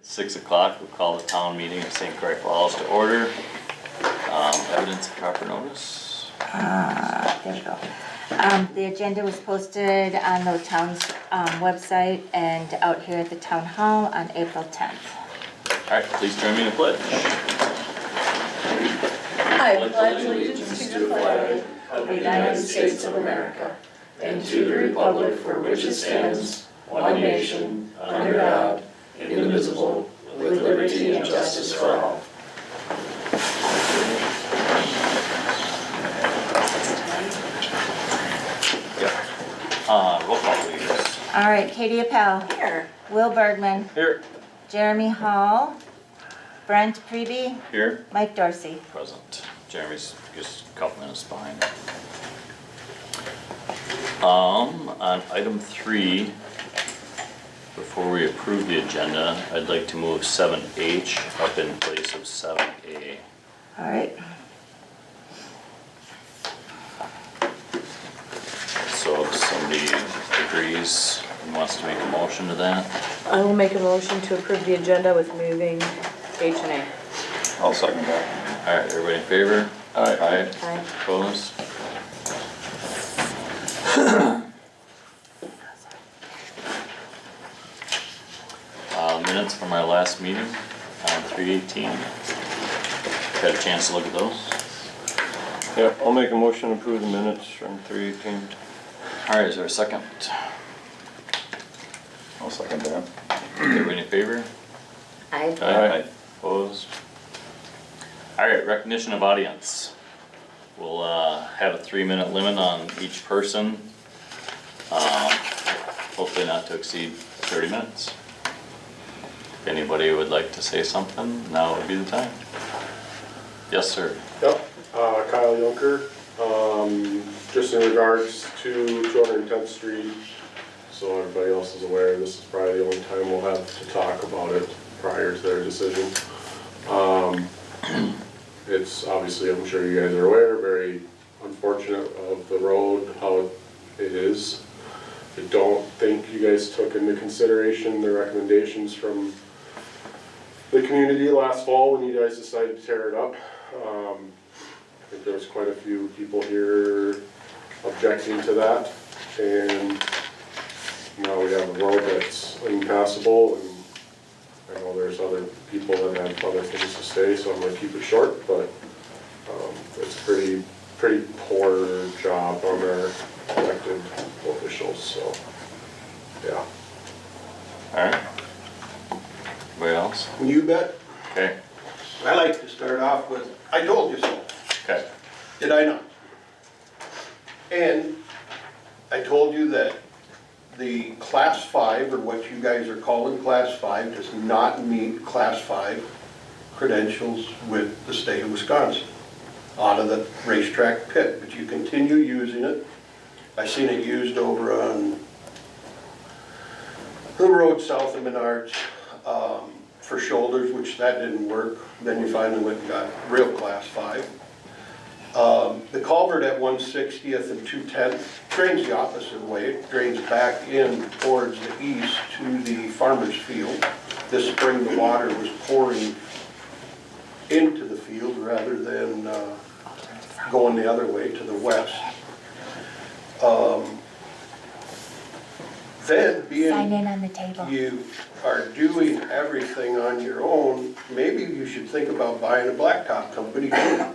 6 o'clock, we'll call the town meeting of St. Croix Falls to order. Evidence of proper notice. There we go. The agenda was posted on the town's website and out here at the town hall on April 10th. All right, please join me in the pledge. I pledge allegiance to the flag of the United States of America and to the republic for which it stands, one nation, under God, indivisible, with liberty and justice for all. Roll call please. All right, Katie Appel. Here. Will Bergman. Here. Jeremy Hall. Brent Preby. Here. Mike Dorsey. Present. Jeremy's just a couple minutes behind. On item 3, before we approve the agenda, I'd like to move 7H up in place of 7A. All right. So if somebody agrees and wants to make a motion to that, I will make a motion to approve the agenda with moving H and A. I'll second that. all right, everybody in favor? Aye. Aye. Opposed? Minutes from our last meeting on 3/18. Got a chance to look at those? Yeah, I'll make a motion to approve the minutes from 3/18. All right, is there a second? I'll second that. Everybody in favor? Aye. Aye. Opposed? All right, recognition of audience. We'll have a 3-minute limit on each person. Hopefully not to exceed 30 minutes. If anybody would like to say something, now would be the time. Yes, sir. Yep, Kyle Yunker, just in regards to 210th Street, so everybody else is aware, this is probably the only time we'll have to talk about it prior to their decision. It's obviously, I'm sure you guys are aware, very unfortunate of the road, how it is. I don't think you guys took into consideration the recommendations from the community last fall when you guys decided to tear it up. I think there was quite a few people here objecting to that, and now we have a road that's impassable, and I know there's other people that have other things to say, so I'm gonna keep it short, but it's pretty poor job on our elected officials, so, yeah. All right. Anybody else? You bet. Okay. I like to start off with, I told you so, Okay. did I not? And I told you that the class 5, or what you guys are calling class 5, does not meet class 5 credentials with the state of Wisconsin out of the racetrack pit, but you continue using it. I seen it used over on the road south of Menards for shoulders, which that didn't work. Then you finally went and got real class 5. The culvert at 160th and 210th drains the opposite way. It drains back in towards the east to the farmer's field. This spring the water was pouring into the field rather than going the other way to the west. Then being Sign in on the table. you are doing everything on your own, maybe you should think about buying a blacktop company too.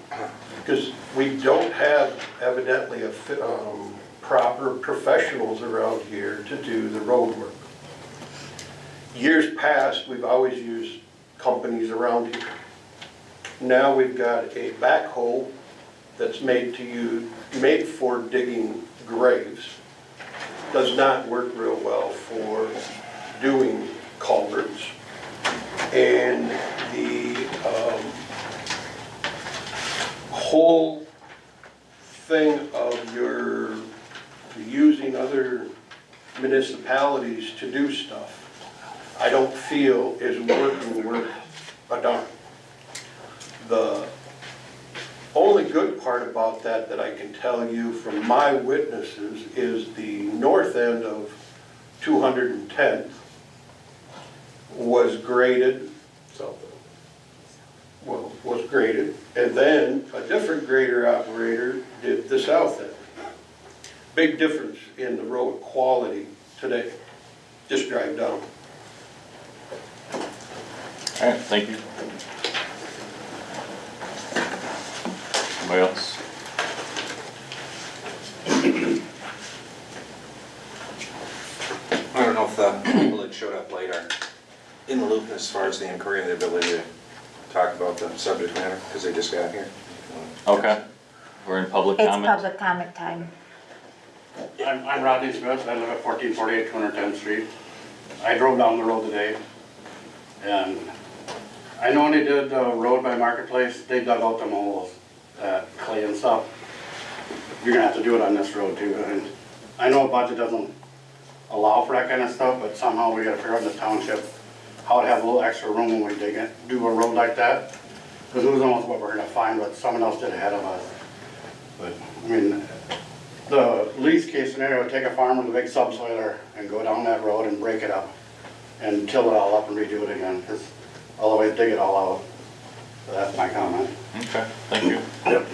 Because we don't have evidently proper professionals around here to do the road work. Years past, we've always used companies around here. Now we've got a backhoe that's made for digging graves. Does not work real well for doing culverts. And the whole thing of your using other municipalities to do stuff, I don't feel is working worth a darn. The only good part about that I can tell you from my witnesses is the north end of 210th was graded, South was graded, and then a different grader operator did the south end. Big difference in the road quality today. Just drive down. All right, thank you. Anybody else? I don't know if the people that showed up late are in the loop as far as the inquiry and the ability to talk about the subject matter, because they just got here. Okay, we're in public It's comment. public comment time. I'm Rodney Smith, I live at 1448 210th Street. I drove down the road today, and I know when they did the road by Marketplace, they dug out them holes, clay and stuff. You're gonna have to do it on this road too, and I know a budget doesn't allow for that kind of stuff, but somehow we gotta figure out in the township how to have a little extra room when we do a road like that. Because who knows what we're gonna find, what someone else did ahead of us. But, I mean, the least case scenario would take a farmer with a big subsoiler and go down that road and break it up and till it all up and redo it again, because otherwise dig it all out. So that's my comment. Okay, thank you. Yep.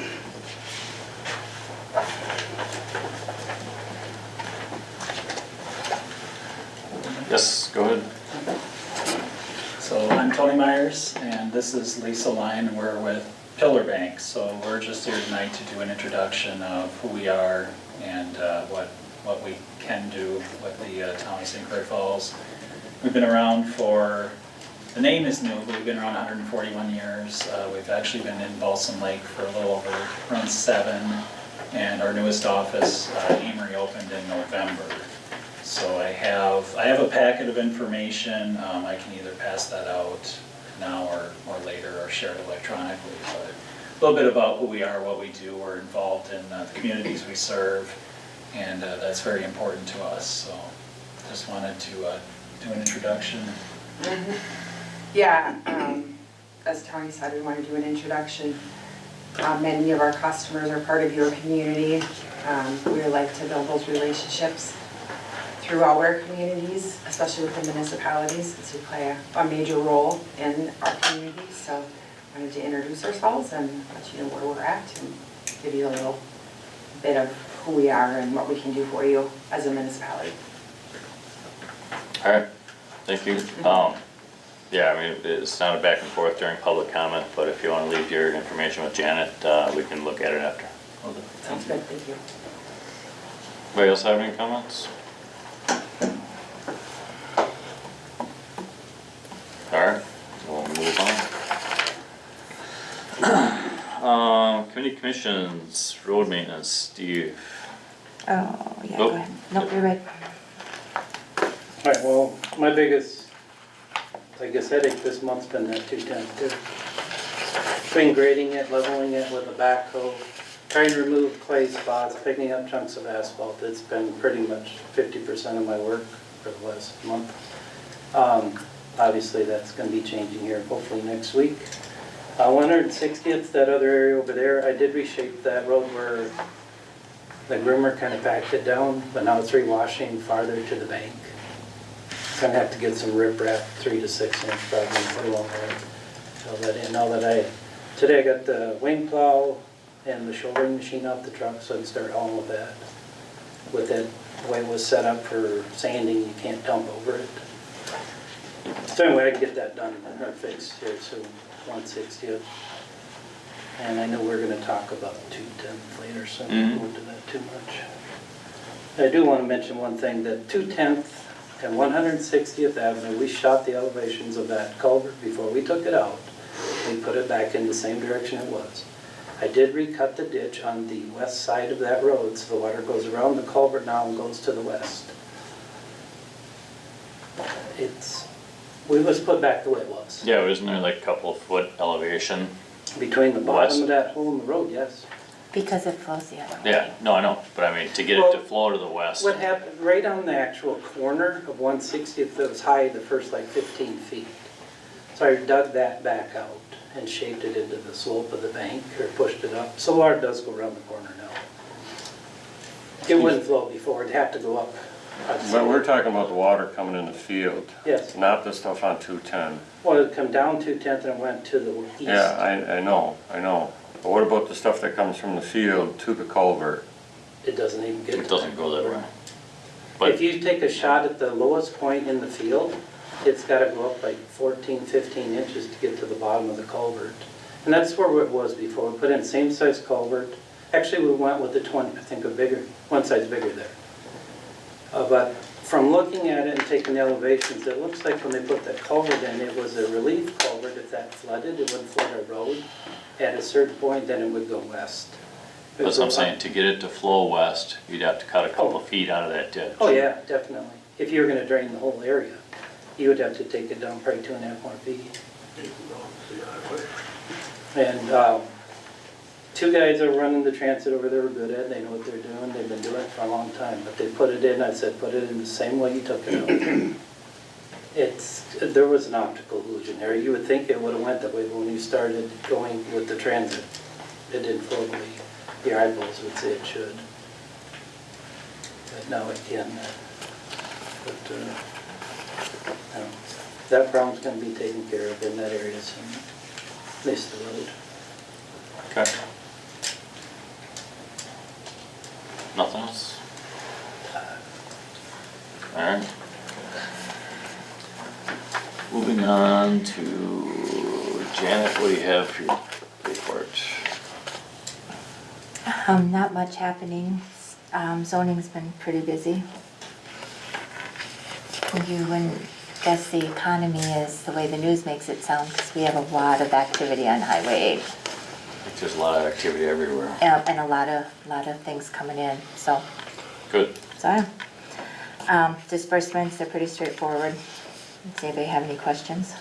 Yes, go ahead. So I'm Tony Myers, and this is Lisa Line, and we're with Pillar Bank. So we're just here tonight to do an introduction of who we are and what we can do with the town of St. Croix Falls. We've been around for, the name is new, but we've been around 141 years. We've actually been in Balsam Lake for a little over around 7, and our newest office, Amory, opened in November. So I have a packet of information. I can either pass that out now or later or share it electronically. But a little bit about who we are, what we do. We're involved in the communities we serve, and that's very important to us. So just wanted to do an introduction. Yeah, as Tony said, we want to do an introduction. Many of our customers are part of your community. We would like to build those relationships throughout our communities, especially with the municipalities, since we play a major role in our community. So I wanted to introduce ourselves and let you know where we're at and give you a little bit of who we are and what we can do for you as a municipality. All right, thank you. Yeah, I mean, it's not a back and forth during public comment, but if you want to leave your information with Janet, we can look at it after. Sounds good, thank you. Anybody else have any comments? All right, we'll move on. Committee commissions, road maintenance, Steve. Oh, yeah, Nope. go ahead. Nope, you're right. All right, well, my biggest, I guess, headache this month's been that 210 too. Between grading it, leveling it with a backhoe, trying to remove clay spots, picking up chunks of asphalt. It's been pretty much 50% of my work for the last month. Obviously, that's going to be changing here hopefully next week. 160th, that other area over there, I did reshape that road where the groomer kind of packed it down, but now it's rewashing farther to the bank. Gonna have to get some riprap, 3 to 6 inch probably, put along there. Fill that in. Now that today I got the wing plow and the shouldering machine off the truck, so I can start hauling with that. With it, the way it was set up for sanding, you can't dump over it. So anyway, I can get that done or fixed here soon, 160th. And I know we're gonna talk about 210th later, so I won't go into that too much. I do want to mention one thing, that 210th and 160th Avenue, we shot the elevations of that culvert before we took it out. We put it back in the same direction it was. I did recut the ditch on the west side of that road, so the water goes around the culvert now and goes to the west. We was put back the way it was. Yeah, isn't there like a couple of foot elevation? Between the West. bottom of that hole in the road, yes. Because it flows the other way. Yeah, no, I know, but I mean, to get it to flow to the west. What happened, right on the actual corner of 160th, it was high the first like 15 feet. So I dug that back out and shaped it into the slope of the bank, or pushed it up. So water does go around the corner now. It wouldn't flow before, it'd have to go up But we're talking about the water coming in the field, Yes, not the stuff on 210. well, it come down 210th and went to the east. Yeah, I know. But what about the stuff that comes from the field to the culvert? It doesn't even get to It doesn't go that way. But- If you take a shot at the lowest point in the field, it's gotta go up like 14, 15 inches to get to the bottom of the culvert. And that's where it was before. We put in same size culvert. Actually, we went with the 20, I think a bigger, one size bigger there. But from looking at it and taking the elevations, it looks like when they put that culvert in, it was a relief culvert. If that flooded, it wouldn't flood our road. At a certain point, then it would go west. It would That's what I'm go saying, up. to get it to flow west, you'd have to cut a couple of feet out of that ditch. Oh, yeah, definitely. If you were gonna drain the whole area, you would have to take it down probably 2.5 more feet. And two guys that were running the transit over there were good at it. They know what they're doing. They've been doing it for a long time. But they put it in, I said, put it in the same way you took it out. There was an optical illusion there. You would think it would have went that way, but when you started going with the transit, it didn't flow the way your eyeballs would say it should. But now it can. But no, that problem's gonna be taken care of in that area soon, at least the road. Okay. Nothing else? Alright. Moving on to Janet, what do you have for your report? Not much happening. Zoning's been pretty busy. You wouldn't guess the economy is the way the news makes it sound, because we have a lot of activity on Highway 8. There's a lot of activity everywhere. And a lot of things coming in, so. Good. So, disbursements, they're pretty straightforward. Does anybody have any questions?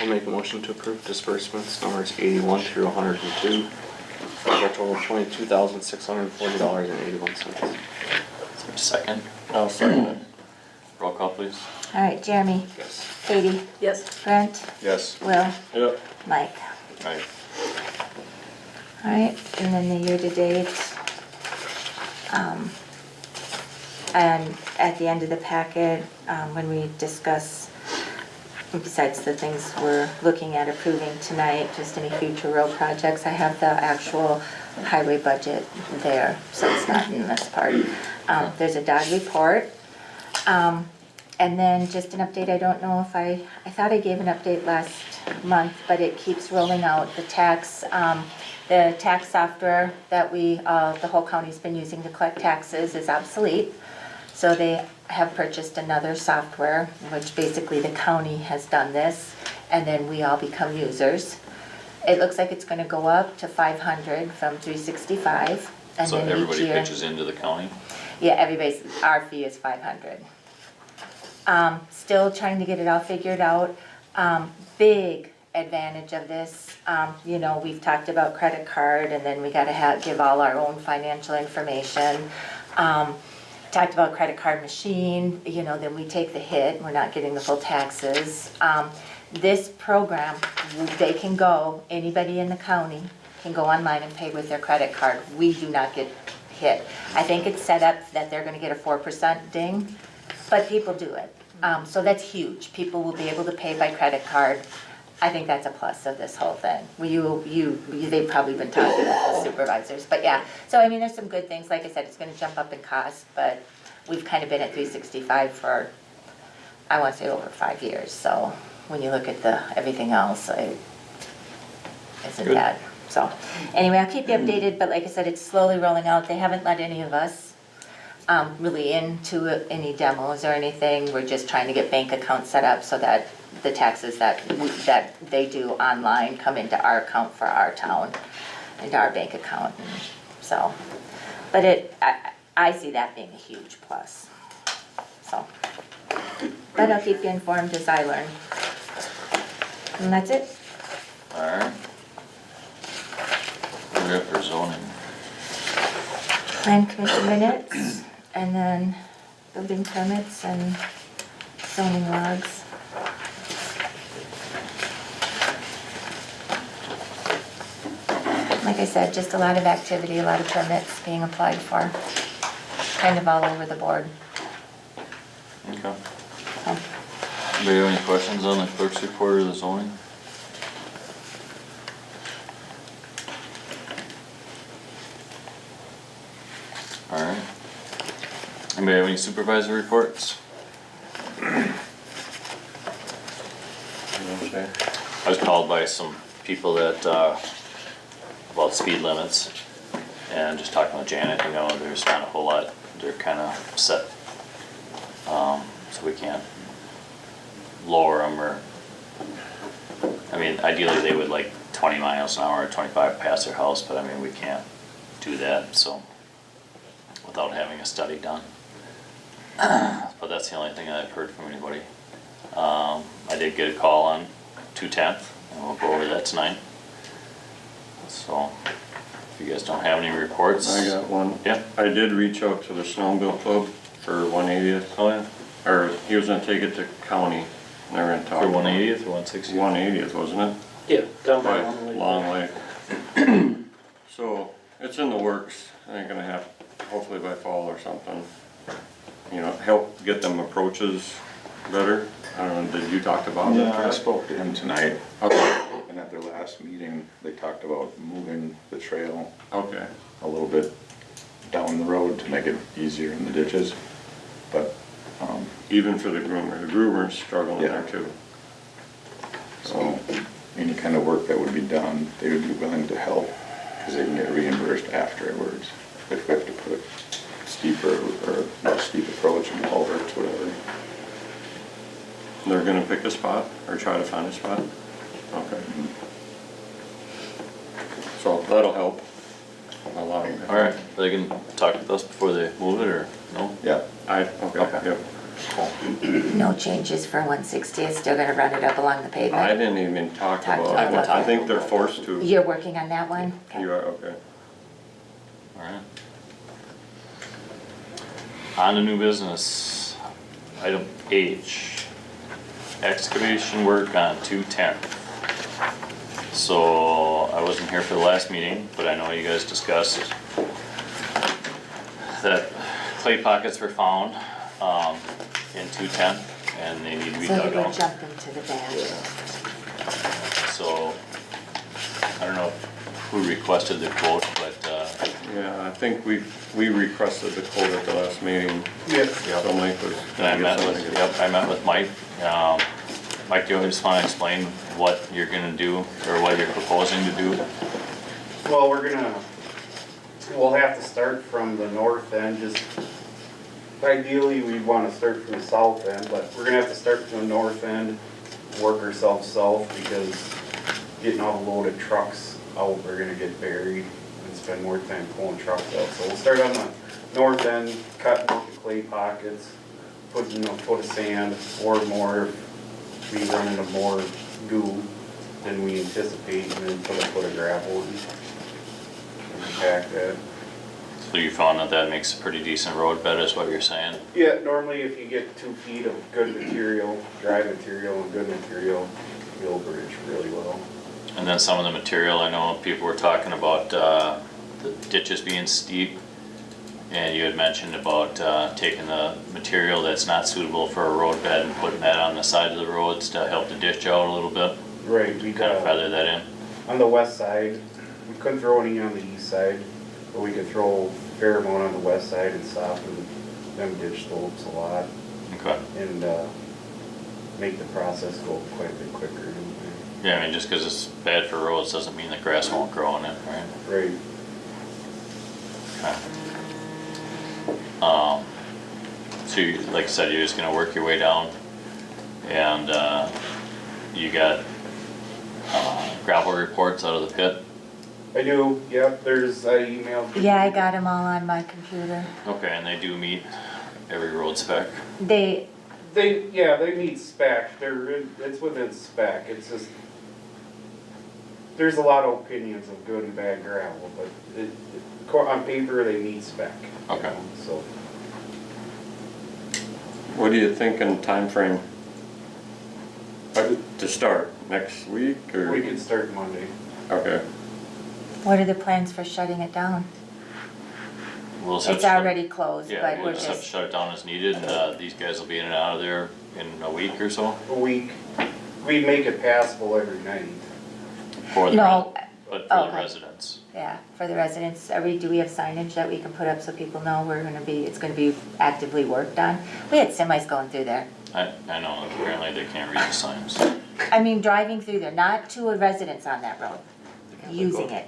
I'll make a motion to approve disbursements numbers 81 through 102 for a total of $22,640.81. Is there a second? I'll second it. Roll call, please. All right, Jeremy, Yes. Katie, Yes. Brent, Yes. Will, Yep. Mike. Right. All right, and then the year-to-date. And at the end of the packet, when we discuss, besides the things we're looking at approving tonight, just any future road projects, I have the actual highway budget there, so it's not in this part. There's a dog report. And then just an update, I don't know if I thought I gave an update last month, but it keeps rolling out. The tax software that the whole county's been using to collect taxes is obsolete. So they have purchased another software, which basically the county has done this, and then we all become users. It looks like it's gonna go up to 500 from 365, and So then each everybody year. pitches into the county? Yeah, our fee is 500. Still trying to get it all figured out. Big advantage of this, we've talked about credit card, and then we gotta give all our own financial information. Talked about credit card machine, then we take the hit, we're not getting the full taxes. This program, anybody in the county can go online and pay with their credit card. We do not get hit. I think it's set up that they're gonna get a 4% ding, but people do it. So that's huge. People will be able to pay by credit card. I think that's a plus of this whole thing. They've probably been talking with the supervisors, but yeah. So I mean, there's some good things. Like I said, it's gonna jump up in cost, but we've kind of been at 365 for, I wanna say, over 5 years. So when you look at everything else, it isn't bad. So anyway, I'll keep you updated, but like I said, it's slowly rolling out. They haven't let any of us really into any demos or anything. We're just trying to get bank accounts set up so that the taxes that they do online come into our account for our town, into our bank account. So, but I see that being a huge plus. So, but I'll keep you informed as I learn. And that's it. Alright. We're up for zoning. Plan commission minutes, and then building permits and zoning logs. Mike? like I said, just a lot of activity, a lot of permits being applied for, kind of all over the board. Okay. So, Anybody have any questions on the clerk's report or the zoning? All right. Anybody have any supervisor reports? I was called by some people that, about speed limits, and just talking with Janet, you know, there's not a whole lot, they're kinda set. So we can't lower them or, I mean, ideally they would like 20 miles an hour or 25 past their house, but I mean, we can't do that, so, without having a study done. But that's the only thing I've heard from anybody. I did get a call on 210th, and we'll go over that tonight. So, if you guys don't have any reports. I got one. Yeah. I did reach out to the Snowmobile Club for 180th. Oh, yeah. Or he was gonna take it to county, and they were gonna talk. For 180th or 160th? 180th, wasn't it? Yeah, down by By Long Long Lake. So, it's in the works, they're gonna have, hopefully by fall or something, you know, help get them approaches better. I don't know, did you talk about it? Yeah, I spoke to him tonight, Okay, and at their last meeting, they talked about moving the trail okay. a little bit down the road to make it easier in the ditches, but, Even for the groomer's struggling there Yeah. too. so, any kind of work that would be done, they would be willing to help, because they can get reimbursed afterwards, if we have to put steeper or more steep approach and culverts, whatever. They're gonna pick a spot, or try to find a spot? Okay. So, that'll help a lot. All right, they can talk with us before they move it, or no? Yeah, Okay, Okay. yep. no changes for 160th, still gonna run it up along the I pavement? didn't even talk Talk about about it. that. I think they're forced to. You're working on that one? Okay. You are, okay. All right. On to new business, item H, excavation work on 210. So I wasn't here for the last meeting, but I know you guys discussed that clay pockets were found in 210 and they need to be So dug you were out. jumping to the back. So I don't know who requested the quote, but Yeah, I think we requested the quote at the last meeting. Yes. So Mike was. and I met with Mike. Mike, do you just want to explain what you're gonna do, or what you're proposing to do? Well, we'll have to start from the north end, just ideally we want to start from the south end, but we're gonna have to start from the north end, work ourselves south, because getting all the loaded trucks out, we're gonna get buried and spend more time pulling trucks out. So we'll start on the north end, cut the clay pockets, put a foot of sand or more. We run into more goo than we anticipate, and then put a foot of gravel and compact that. So you found that that makes a pretty decent road bed, is what you're saying? Yeah, normally if you get 2 feet of good material, dry material and good material, you'll bridge really well. And then some of the material, I know people were talking about the ditches being steep, and you had mentioned about taking the material that's not suitable for a road bed and putting that on the side of the roads to help the ditch out a little bit, Right, we kind of feather that in. on the west side, we couldn't throw any on the east side, but we could throw a fair amount on the west side and soften them ditch slopes a lot Okay. and make the process go quite a bit quicker. Yeah, I mean, just because it's bad for roads doesn't mean that grass won't grow on it, right? Right. Okay. So you, like I said, you're just gonna work your way down, and you got gravel reports out of the pit? I do, yep, there's, I emailed. Yeah, I got them all on my computer. Okay, and they do meet every road spec? They, They meet spec, it's within spec, it's just, there's a lot of opinions of good and bad gravel, but on paper, they meet spec. Okay. So, What do you think in timeframe? To start, next week or? we can start Monday. Okay. What are the plans for shutting it down? We'll just have It's to shut- already closed, Yeah, but we'll we're just have to just, shut it down as needed, and these guys will be in and out of there in a week or so A week, we make it passable every night. for the, No, but for the okay. residents. yeah, for the residents, do we have signage that we can put up so people know it's gonna be actively worked on? We had semis going through there. I know, apparently they can't read the signs. I mean, driving through there, not to a residence on that road, using it.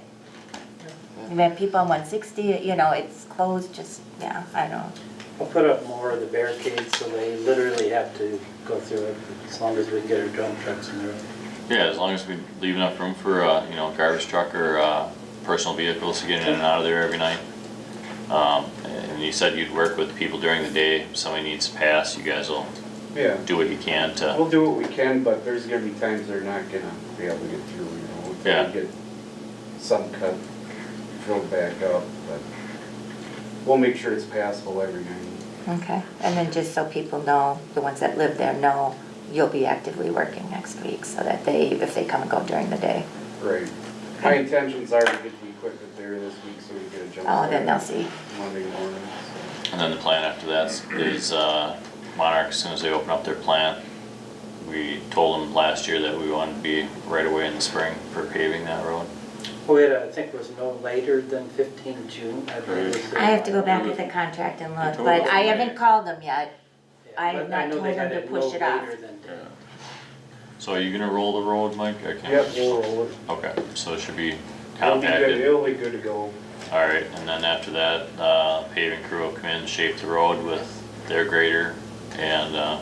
We have people on 160, it's closed, just, yeah, I don't know. We'll put up more of the barricades so they literally have to go through it, as long as we can get our dump trucks in there. Yeah, as long as we leave enough room for, garbage truck or personal vehicles to get in and out of there every night. And you said you'd work with people during the day, if somebody needs to pass, you guys will Yeah, do what you can to, we'll do what we can, but there's gonna be times they're not gonna be able to get through, until Yeah. we get some cut filled back up, but we'll make sure it's passable every night. Okay, and then just so people know, the ones that live there know, you'll be actively working next week, so that if they come and go during the day. Right. My intentions are to get the equipment there this week so we get a jump. Oh, then they'll see. Monday morning, and then the plan after that is Monarch, as soon as they open up their plant. We told them last year that we wanted to be right away in the spring for paving that road. We had, I think it was no later than 15 June, I believe. was the- I have to go back at the contract and look, told but us I in haven't May. called them yet. Yeah, I have but not know told they them had to no push it off. later than Yeah. So are you gonna roll the road, Mike? I can't. Yep, we'll roll it. Okay, so it should be It'll be good, compacted. it'll be good to go. Alright, and then after that, paving crew will come in, shape the road with their grader and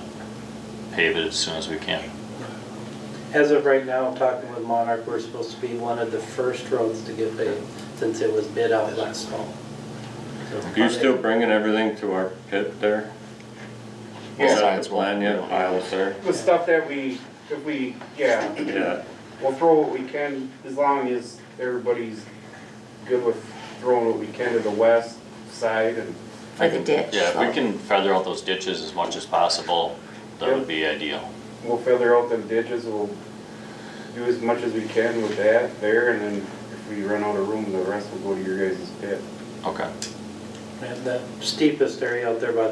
pave it as soon as we can. As of right now, talking with Monarch, we're supposed to be one of the first roads to get paved since it was bid out last fall. So- Do you still bringing everything to our pit there? Yeah. Besides plan yet, piles there? The stuff that yeah, Yeah, we'll throw what we can, as long as everybody's good with throwing what we can to the west side and. For the ditch. Yeah, if we can feather out those ditches as much as possible, that would be ideal. We'll feather out them ditches, we'll do as much as we can with that there, and then if we run out of room, the rest will go to your guys' pit. Okay. And the steepest area out there by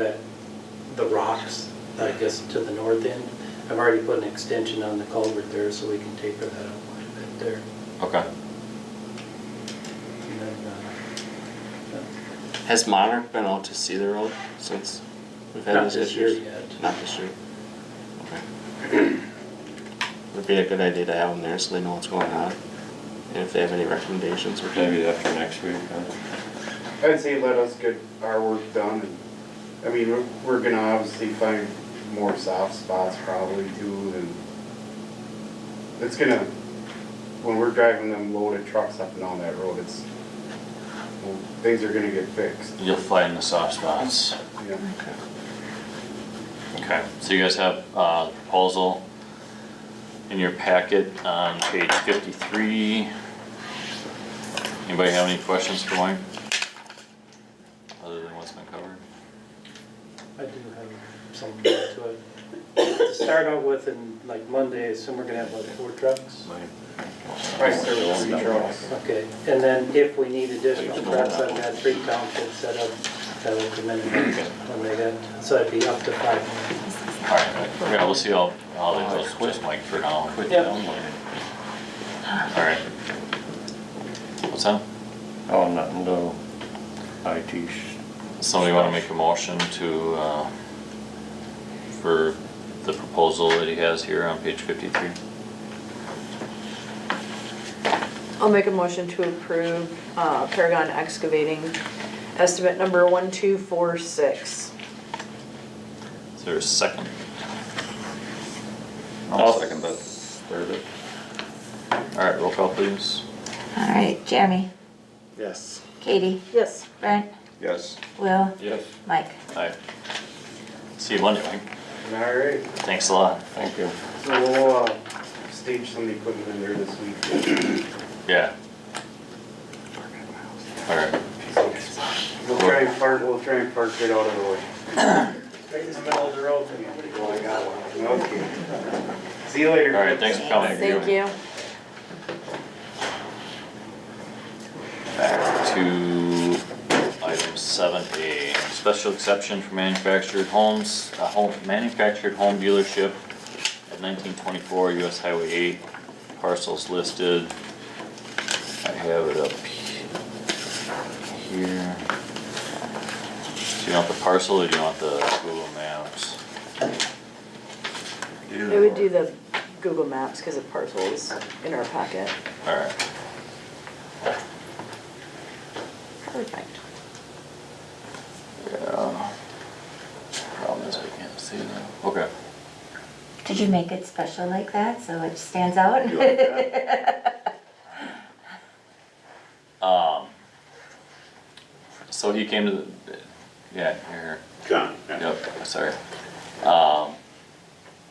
the rocks, I guess to the north end, I've already put an extension on the culvert there so we can taper that out quite a bit there. Okay. And then, Has Monarch been out to see the road since we've had not these this year issues? yet. Not this year. Okay. Would be a good idea to have them there so they know what's going on. And if they have any recommendations or. maybe after next week, huh? I'd say let us get our work done, and, I mean, we're gonna obviously find more soft spots probably too, and it's gonna, when we're driving them loaded trucks up and down that road, things are gonna get fixed, You'll find the soft spots. yeah. Okay, so you guys have a proposal in your packet on page 53. Anybody have any questions for Mike? Other than what's been covered? I do have something to it. To start out with, and like Monday, I assume we're gonna have like 4 trucks? Right, there were 3 trucks. Okay, and then if we need additional trucks, I've got 3 townships set up that will come in when they get, so it'd be up to 5. Alright, yeah, we'll see how that goes with just Mike for now. Alright. What's that? Oh, nothing to IT. Somebody wanna make a motion to, for the proposal that he has here on page 53? I'll make a motion to approve Paragon Excavating estimate number 1246. Is there a second? I'll second that. Third it. Alright, roll call please. All right, Jeremy, Yes. Katie, Yes. Brent, Yes. Will, Yes. Mike. Alright. See you Monday, Mike. All right, Thanks a lot. Thank you. so we'll, stage some equipment in there this week. Yeah. Alright. We'll try and park it out of the way. Right in the middle of the road. Oh, I got one. Okay. See you later. Alright, thanks for coming. Thank you. Back to item 7A, special exception for manufactured homes, manufactured home dealership at 1924 US Highway 8, parcels listed. I have it up here. Do you want the parcel or do you want the Google Maps? It would do the Google Maps because the parcel is in our packet. Alright. Perfect. Yeah. Problem is I can't see that. Okay. Did you make it special like that, so it stands out? You like that? So he came to the, yeah, you're here. John, Yep, sorry.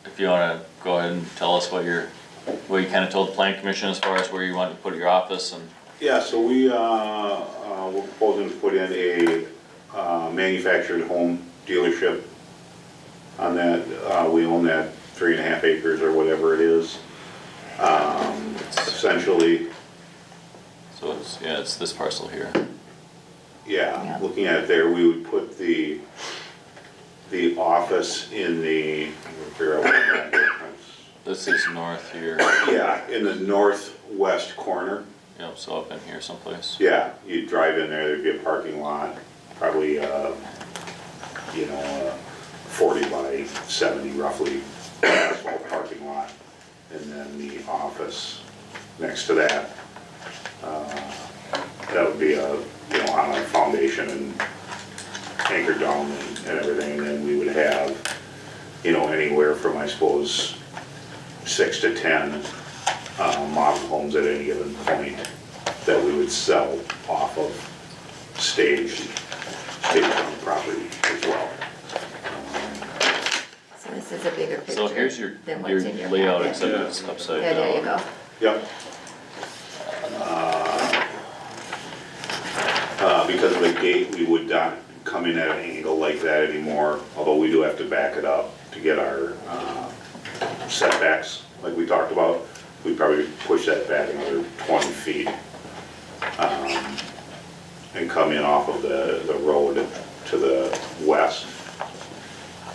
If you wanna go ahead and tell us what you kinda told the planning commission as far as where you want to put your office and. yeah, so we're proposing to put in a manufactured home dealership on that. We own that 3.5 acres or whatever it is. Essentially, So it's, yeah, it's this parcel here. yeah, looking at it there, we would put the office in the, figure out what that is. This is north here. Yeah, in the northwest corner. Yep, so up in here someplace. Yeah, you'd drive in there, there'd be a parking lot, probably, 40 by 70 roughly, asphalt parking lot. And then the office next to that. That would be on a foundation and anchored down and everything. And then we would have, anywhere from, I suppose, 6 to 10 model homes at any given point that we would sell off of staged on the property as well. So this is a bigger picture. So here's your than what's in your layout, packet. except it's upside Yeah, down. there you go. Yep. Because of the gate, we would not come in at an angle like that anymore, although we do have to back it up to get our setbacks, like we talked about. We'd probably push that back another 20 feet and come in off of the road to the west.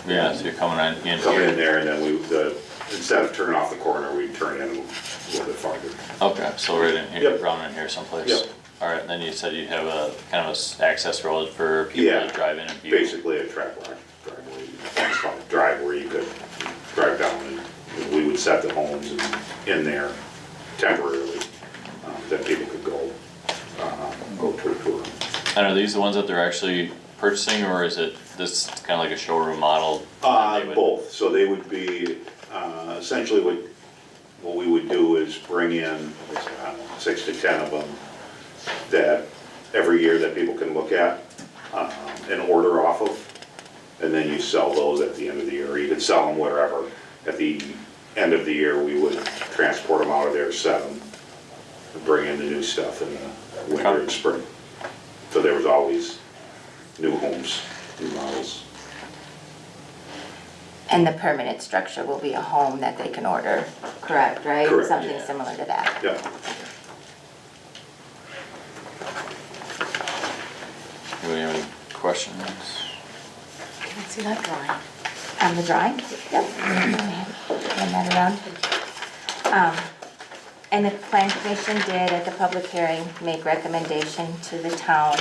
Yeah, so you're coming in Come in here. there, and then instead of turning off the corner, we'd turn in a little bit farther. Okay, so right in here, Yep. around in here someplace. Yep. Alright, and then you said you'd have a kind of a access road for people Yeah, to drive in and view. basically a track line, driveway, it's called a drive where you could drive down and we would set the homes in there temporarily, that people could go to a tour. And are these the ones that they're actually purchasing, or is it this kind of like a showroom model? that they would- Both, so they would be, essentially what we would do is bring in, I don't know, 6 to 10 of them that every year that people can look at and order off of, and then you sell those at the end of the year, or you could sell them wherever. At the end of the year, we would transport them out of there, set them, and bring in the new stuff in the winter and spring. So there was always new homes, new models. And the permanent structure will be a home that they can order, correct, right? Correct, Something yeah. similar to that. Yeah. Anybody have any questions? Can I see that drawing? On the drawing? Yep. Hand that around. And the plan commission did at the public hearing make recommendation to the town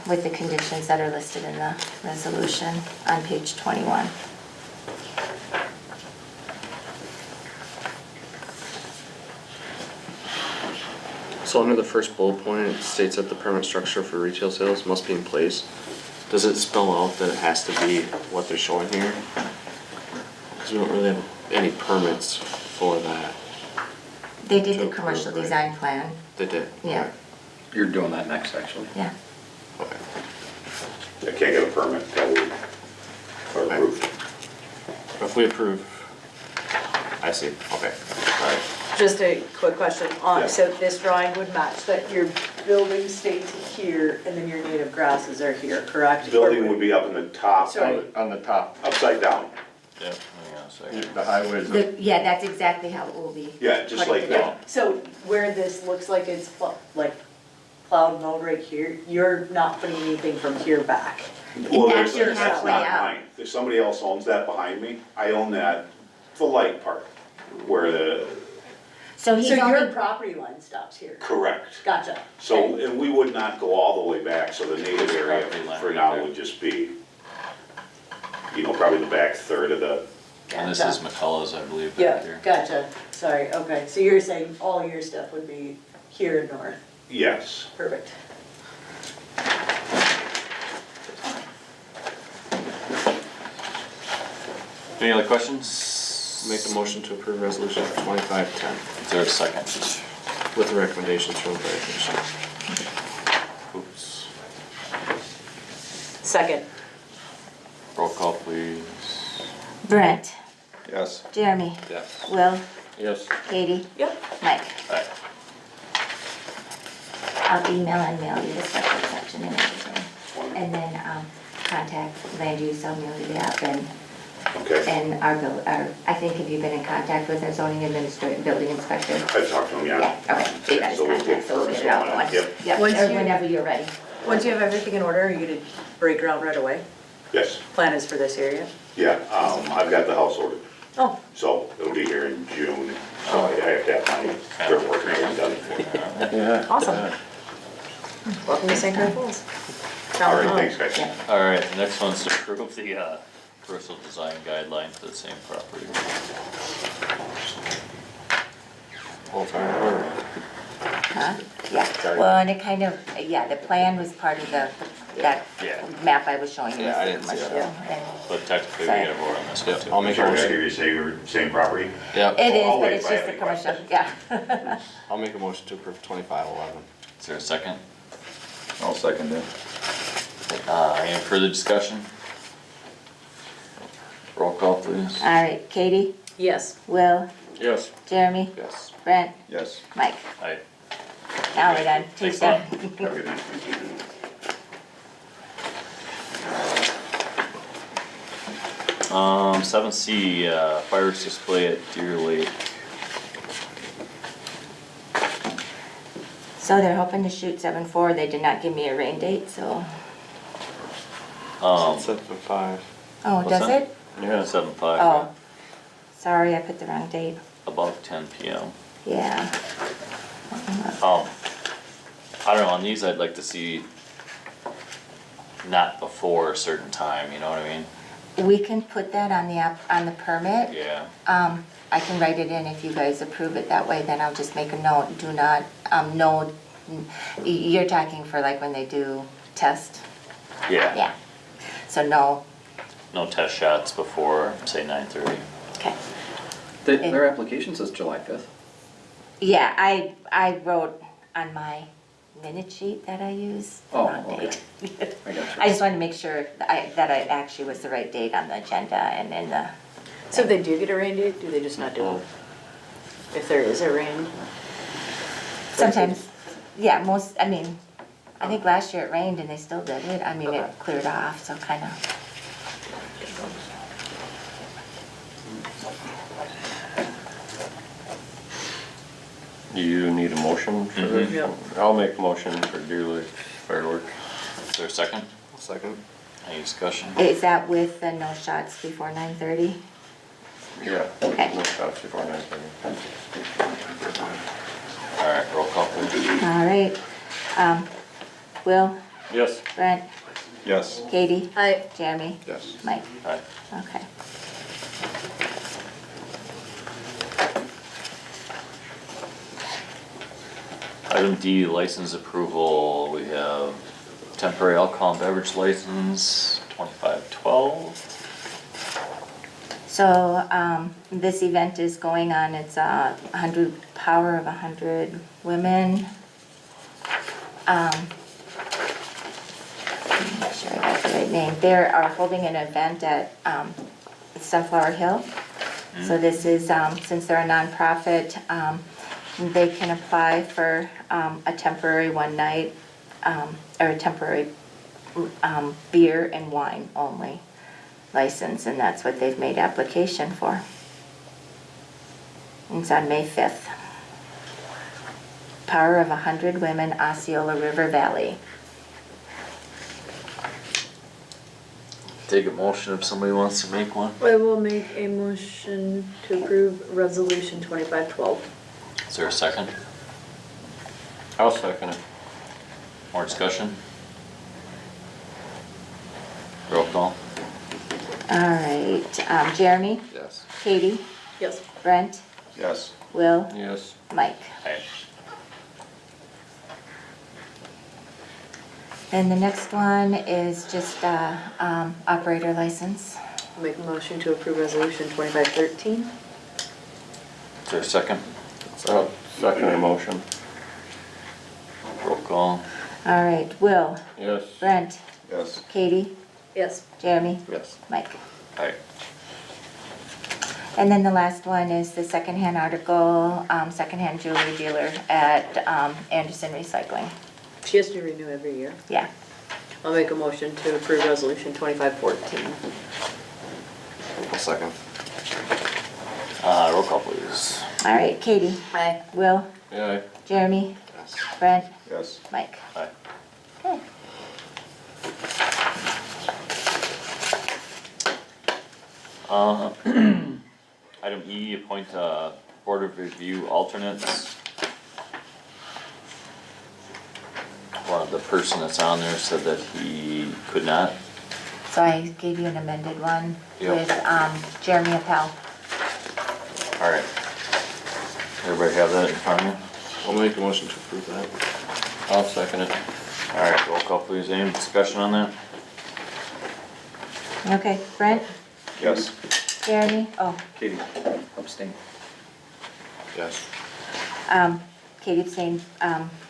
with the conditions that are listed in the resolution on page 21. So under the first bullet point, it states that the permanent structure for retail sales must be in place. Does it spell out that it has to be what they're showing here? Because we don't really have any permits for that. They did the commercial design plan, They did? yeah, You're doing that next, actually. yeah. Okay. I can't get a permit until we are approved. If we approve, I see, okay, all right. Just a quick question. Yeah. So this drawing would match that your building stays here and then your native grasses are here, correct? Building would be up in the top, Sorry. On the top, upside down. Yep, hang on a second. the highways. Yeah, that's exactly how it will be. Yeah, just like Yeah. that. So where this looks like it's like plowed mowed right here, you're not putting anything from here back. Well, That's your that's halfway not out. mine. If somebody else owns that behind me, I own that, the light part, where the, So he's So your only, property line stops here. correct. Gotcha. So, and we would not go all the way back, so the native area for now would just be, probably the back third of the, And this is McCullough's, I believe, back Yeah, here. gotcha. Sorry, okay. So you're saying all your stuff would be here north. yes. Perfect. Any other questions? Make a motion to approve resolution 2510 Is there a second? with the recommendations from the Planning Commission. Oops. Second. Roll call, please. Brent, Yes. Jeremy, Yes. Will, Yes. Katie, Yep. Mike. Aye. I'll email and mail you the separate section and everything. And then, contact land use, I'll mail you that, Okay. and I think, have you been in contact with our zoning administrator, building inspector? I've talked to him, Yeah, yeah. okay, so you got his So we'll contact, so we'll look get for it out someone. going. Yep. Yeah, Once or you- whenever you're ready. Once you have everything in order, are you gonna break ground right away? Yes, Plan is for this area? yeah, I've got the house ordered, Oh, so it'll be here in June, so I have to have my paperwork and everything done. Yeah. awesome. Welcome to St. Croix Falls. All right, thanks, guys. Yeah. All right, the next one's to approve the commercial design guideline for the same property. All time, or Huh? Yeah, well, and it kind of, the plan was part of that Yeah. map I was showing you. Yeah, I didn't see that. commercial, and But technically, we gotta vote on this one too. I'll make a Sure, I motion. hear you say you're same property? Yep. It is, I'll but wait it's if I just have a any commercial, questions. yeah. I'll make a motion to approve 2511. Is there a second? I'll second it. Any further discussion? Roll call, please. All right, Katie, Yes. Will, yes. Jeremy, Yes. Brent, Yes. Mike. Aye. Now we're done. Thanks a lot. Have a good night. 7C, fireworks display at Deer Lake. So they're hoping to shoot 7/4. They did not give me a rain date, so. Um, 7-5. Oh, What's does that? it? yeah, 7/5. Oh, sorry, I put the wrong date. About 10 PM. Yeah. I don't know, on these, I'd like to see not before a certain time, you know what I mean? We can put that on the on the permit. Yeah. I can write it in if you guys approve it that way, then I'll just make a note, do not, no, you're talking for like when they do test? Yeah. Yeah. So no, No test shots before, say 9:30. okay. Their application says July 5th. Yeah, I wrote on my minute sheet that I use the Oh, wrong okay. date. I gotcha. I just wanted to make sure that I actually was the right date on the agenda and in the, So if they do get a rain date, do they just not do it? If there is a rain? sometimes, yeah, I think last year it rained and they still did it. I mean, it cleared off, so kind of. Do you need a motion for this? Yep. I'll make a motion for Deer Lake fireworks. Is there a second? Second. Any discussion? Is that with the no shots before 9:30? Yeah. Okay. No shots before 9:30. All right, roll call, please. All right. Will, Yes. Brent, Yes. Katie, Hi. Jeremy, Yes. Mike. Aye. Okay. Item D, license approval. We have temporary alcohol and beverage license, 2512. So, this event is going on, it's power of 100 women. Make sure I got the right name. They are holding an event at Sunflower Hill. So this is, since they're a nonprofit, they can apply for a temporary one night, or a temporary beer and wine only license, and that's what they've made application for. And it's on May 5th. Power of 100 Women, Osceola River Valley. Take a motion if somebody wants to make one. I will make a motion to approve resolution 2512. Is there a second? I'll second it. More discussion? Roll call. All right, Jeremy, Yes. Katie, Yes. Brent, Yes. Will, Yes. Mike. Aye. And the next one is just operator license. Make a motion to approve resolution 2513. Is there a second? I'll second the motion. Roll call. All right, Will, Yes. Brent, Yes. Katie, Yes. Jeremy, Yes. Mike. Aye. And then the last one is the secondhand article, secondhand jewelry dealer at Anderson Recycling. She has to renew every year. Yeah. I'll make a motion to approve resolution 2514. I'll second. Roll call please. All right, Katie, Aye. Will, Yeah. Jeremy, Yes. Brent, Yes. Mike. Aye. Okay. Item E, appoint Board of Review alternates. Well, the person that's on there said that he could not. So I gave you an amended one Yep. with Jeremy Appel. All right. Everybody have that in front of you? I'll make a motion to approve that. I'll second it. All right, roll call please. Any discussion on that? Okay, Brent, Yes. Jeremy, oh, Katie, abstain. Yes. Katie abstained,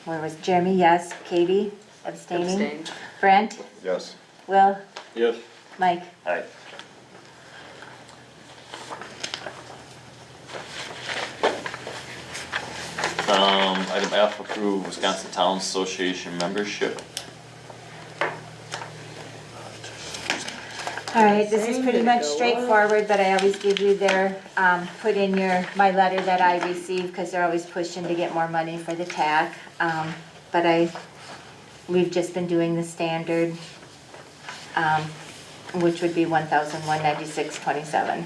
where was Jeremy? Yes. Katie abstaining. Abstain. Brent, Yes. Will, Yes. Mike. Aye. Item F, approve Wisconsin Towns Association membership. All right, this is Same, pretty did it much go up? straightforward, but I always give you their, put in my letter that I receive, because they're always pushing to get more money for the TAC. But we've just been doing the standard, which would be $1,196.27.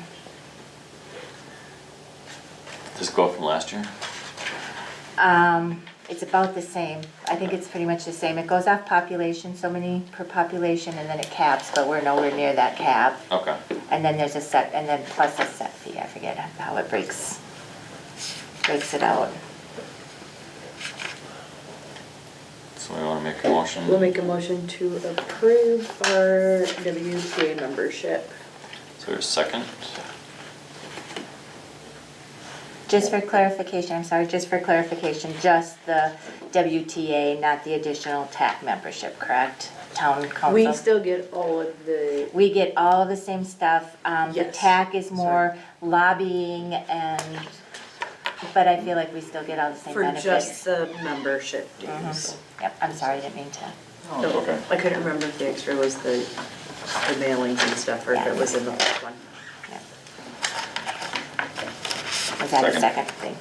Does it go up from last year? It's about the same. I think it's pretty much the same. It goes off population, so many per population, and then it caps, but we're nowhere near that cap. Okay. And then there's a set, and then plus a set fee. I forget how it breaks it out. So we wanna make a motion? We'll make a motion to approve our WTA membership. Is there a second? Just for clarification, just the WTA, not the additional TAC membership, correct? Town council? We still get all of the, We get all the same stuff. The Yes. TAC is more lobbying but I feel like we still get all the same for benefits. just the membership dues. Yep, I'm sorry, I didn't mean to. No, Okay. I couldn't remember if the extra was the mailings and stuff, or if it was in the first one. Was that a Second. second thing?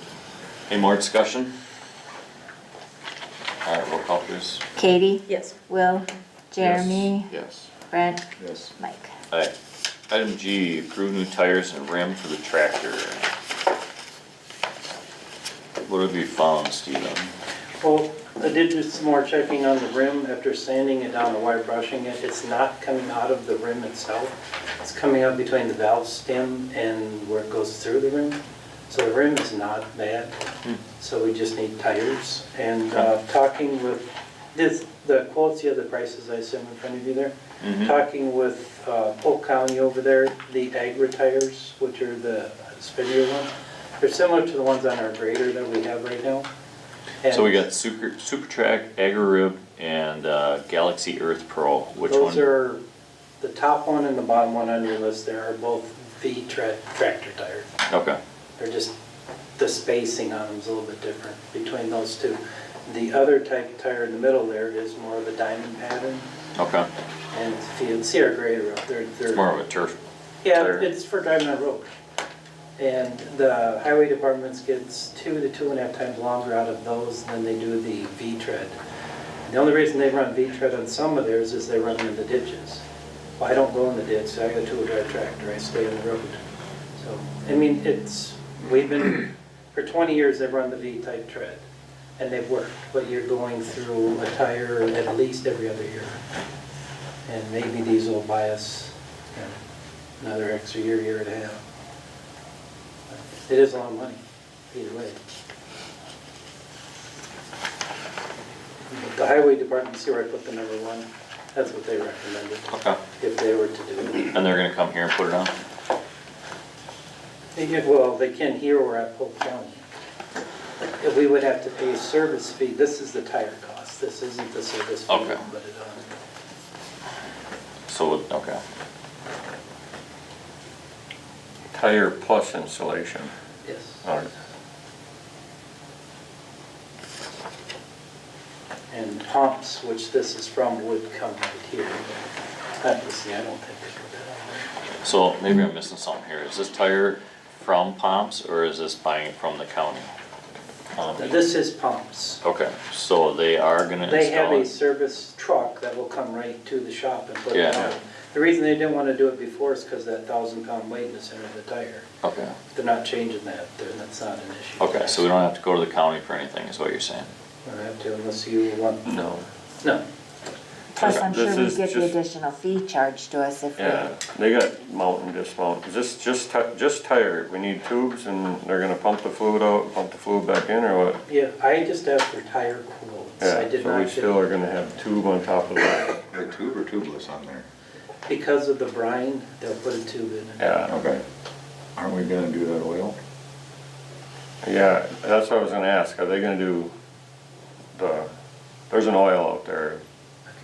Any more discussion? All right, roll call please. Katie? Yes. Will? Jeremy? Yes. Brent? Yes. Mike? Aye. Item G, approve new tires and rim for the tractor. What have you found, Steven? Well, I did do some more checking on the rim after sanding it down and wire brushing it. It's not coming out of the rim itself. It's coming out between the valve stem and where it goes through the rim. So the rim is not bad. So we just need tires. And talking with, the quotes, you have the prices I assume in front of you there. Talking with Polk County over there, the Agra tires, which are the speedier ones. They're similar to the ones on our grader that we have right now. So we got Super Track, Agri-Rib, and Galaxy Earth Pro. Which one? Those are, the top one and the bottom one on your list there are both tractor tires. Okay. They're just, the spacing on them is a little bit different between those two. The other type of tire in the middle there is more of a diamond pattern. Okay. And if you see our grader up there, It's more of a turf yeah, tire. it's for driving on road. And the highway departments gets 2 to 2.5 times longer out of those than they do the V-tread. The only reason they run V-tread on some of theirs is they run them in the ditches. Well, I don't go in the ditch, I got a 2-wheel drive tractor, I stay on the road. So, I mean, we've been, for 20 years they've run the V-type tread, and they've worked, but you're going through a tire at least every other year. And maybe these will buy us, you know, another extra year, year and a half. It is a lot of money, either way. But the highway department, see where I put the number 1? That's what they recommended, Okay. if they were to do it. And they're gonna come here and put it on? Yeah, well, they can here or at Polk County. If we would have to pay a service fee, this is the tire cost, this isn't the service fee. Okay. But it, So, okay. Tire plus installation. yes. All right. And pumps, which this is from, would come right here. Obviously, I don't think they put that on there. So maybe I'm missing something here. Is this tire from Pomps or is this buying it from the county? This is pumps. Okay, so they are gonna They have install a it? service truck that will come right to the shop and put it Yeah. on. The reason they didn't want to do it before is because that 1,000-pound weight in the center of the tire. Okay, If they're not changing that, then that's not an issue. okay, so we don't have to go to the county for anything, is what you're saying? We don't have to unless you want. No. No. Plus, I'm This sure we is get the just- additional fee charged to us if we. Yeah, they got mount and dismount, just tire, we need tubes and they're gonna pump the fluid out, pump the fluid back in or what? Yeah, I just asked for tire quotes. I Yeah, did so not we get, still are gonna have tube on top of that, The tube or tubeless on there? because of the brine, they'll put a tube in it. yeah. Okay. Aren't we gonna do that oil? Yeah, that's what I was gonna ask, are they gonna do there's an oil out there.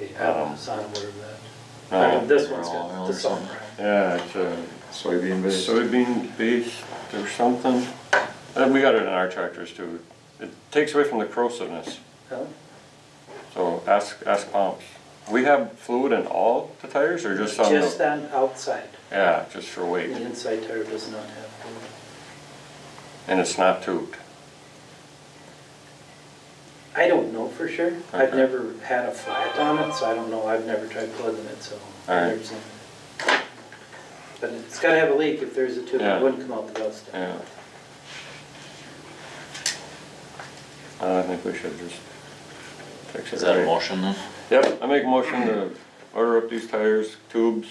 Okay, I was not aware of that. No, This one's oil got or the salt something. brine. yeah, it's Soybean based? soybean based or something. We got it in our tractors too. It takes away from the corrosiveness, Huh? so ask pumps. We have fluid in all the tires or just on Just the? on outside. Yeah, just for weight, The inside tire does not have fluid. and it's not tubed. I don't know for sure. I've Okay. never had a flat on it, so I don't know. I've never tried plugging it, so. I've All right. never seen it. But it's gotta have a leak. If there's a tube, Yeah. it wouldn't come out the valve stem. Yeah. I think we should just fix it. Is that a right. motion then? Yep, I make a motion to order up these tires, tubes,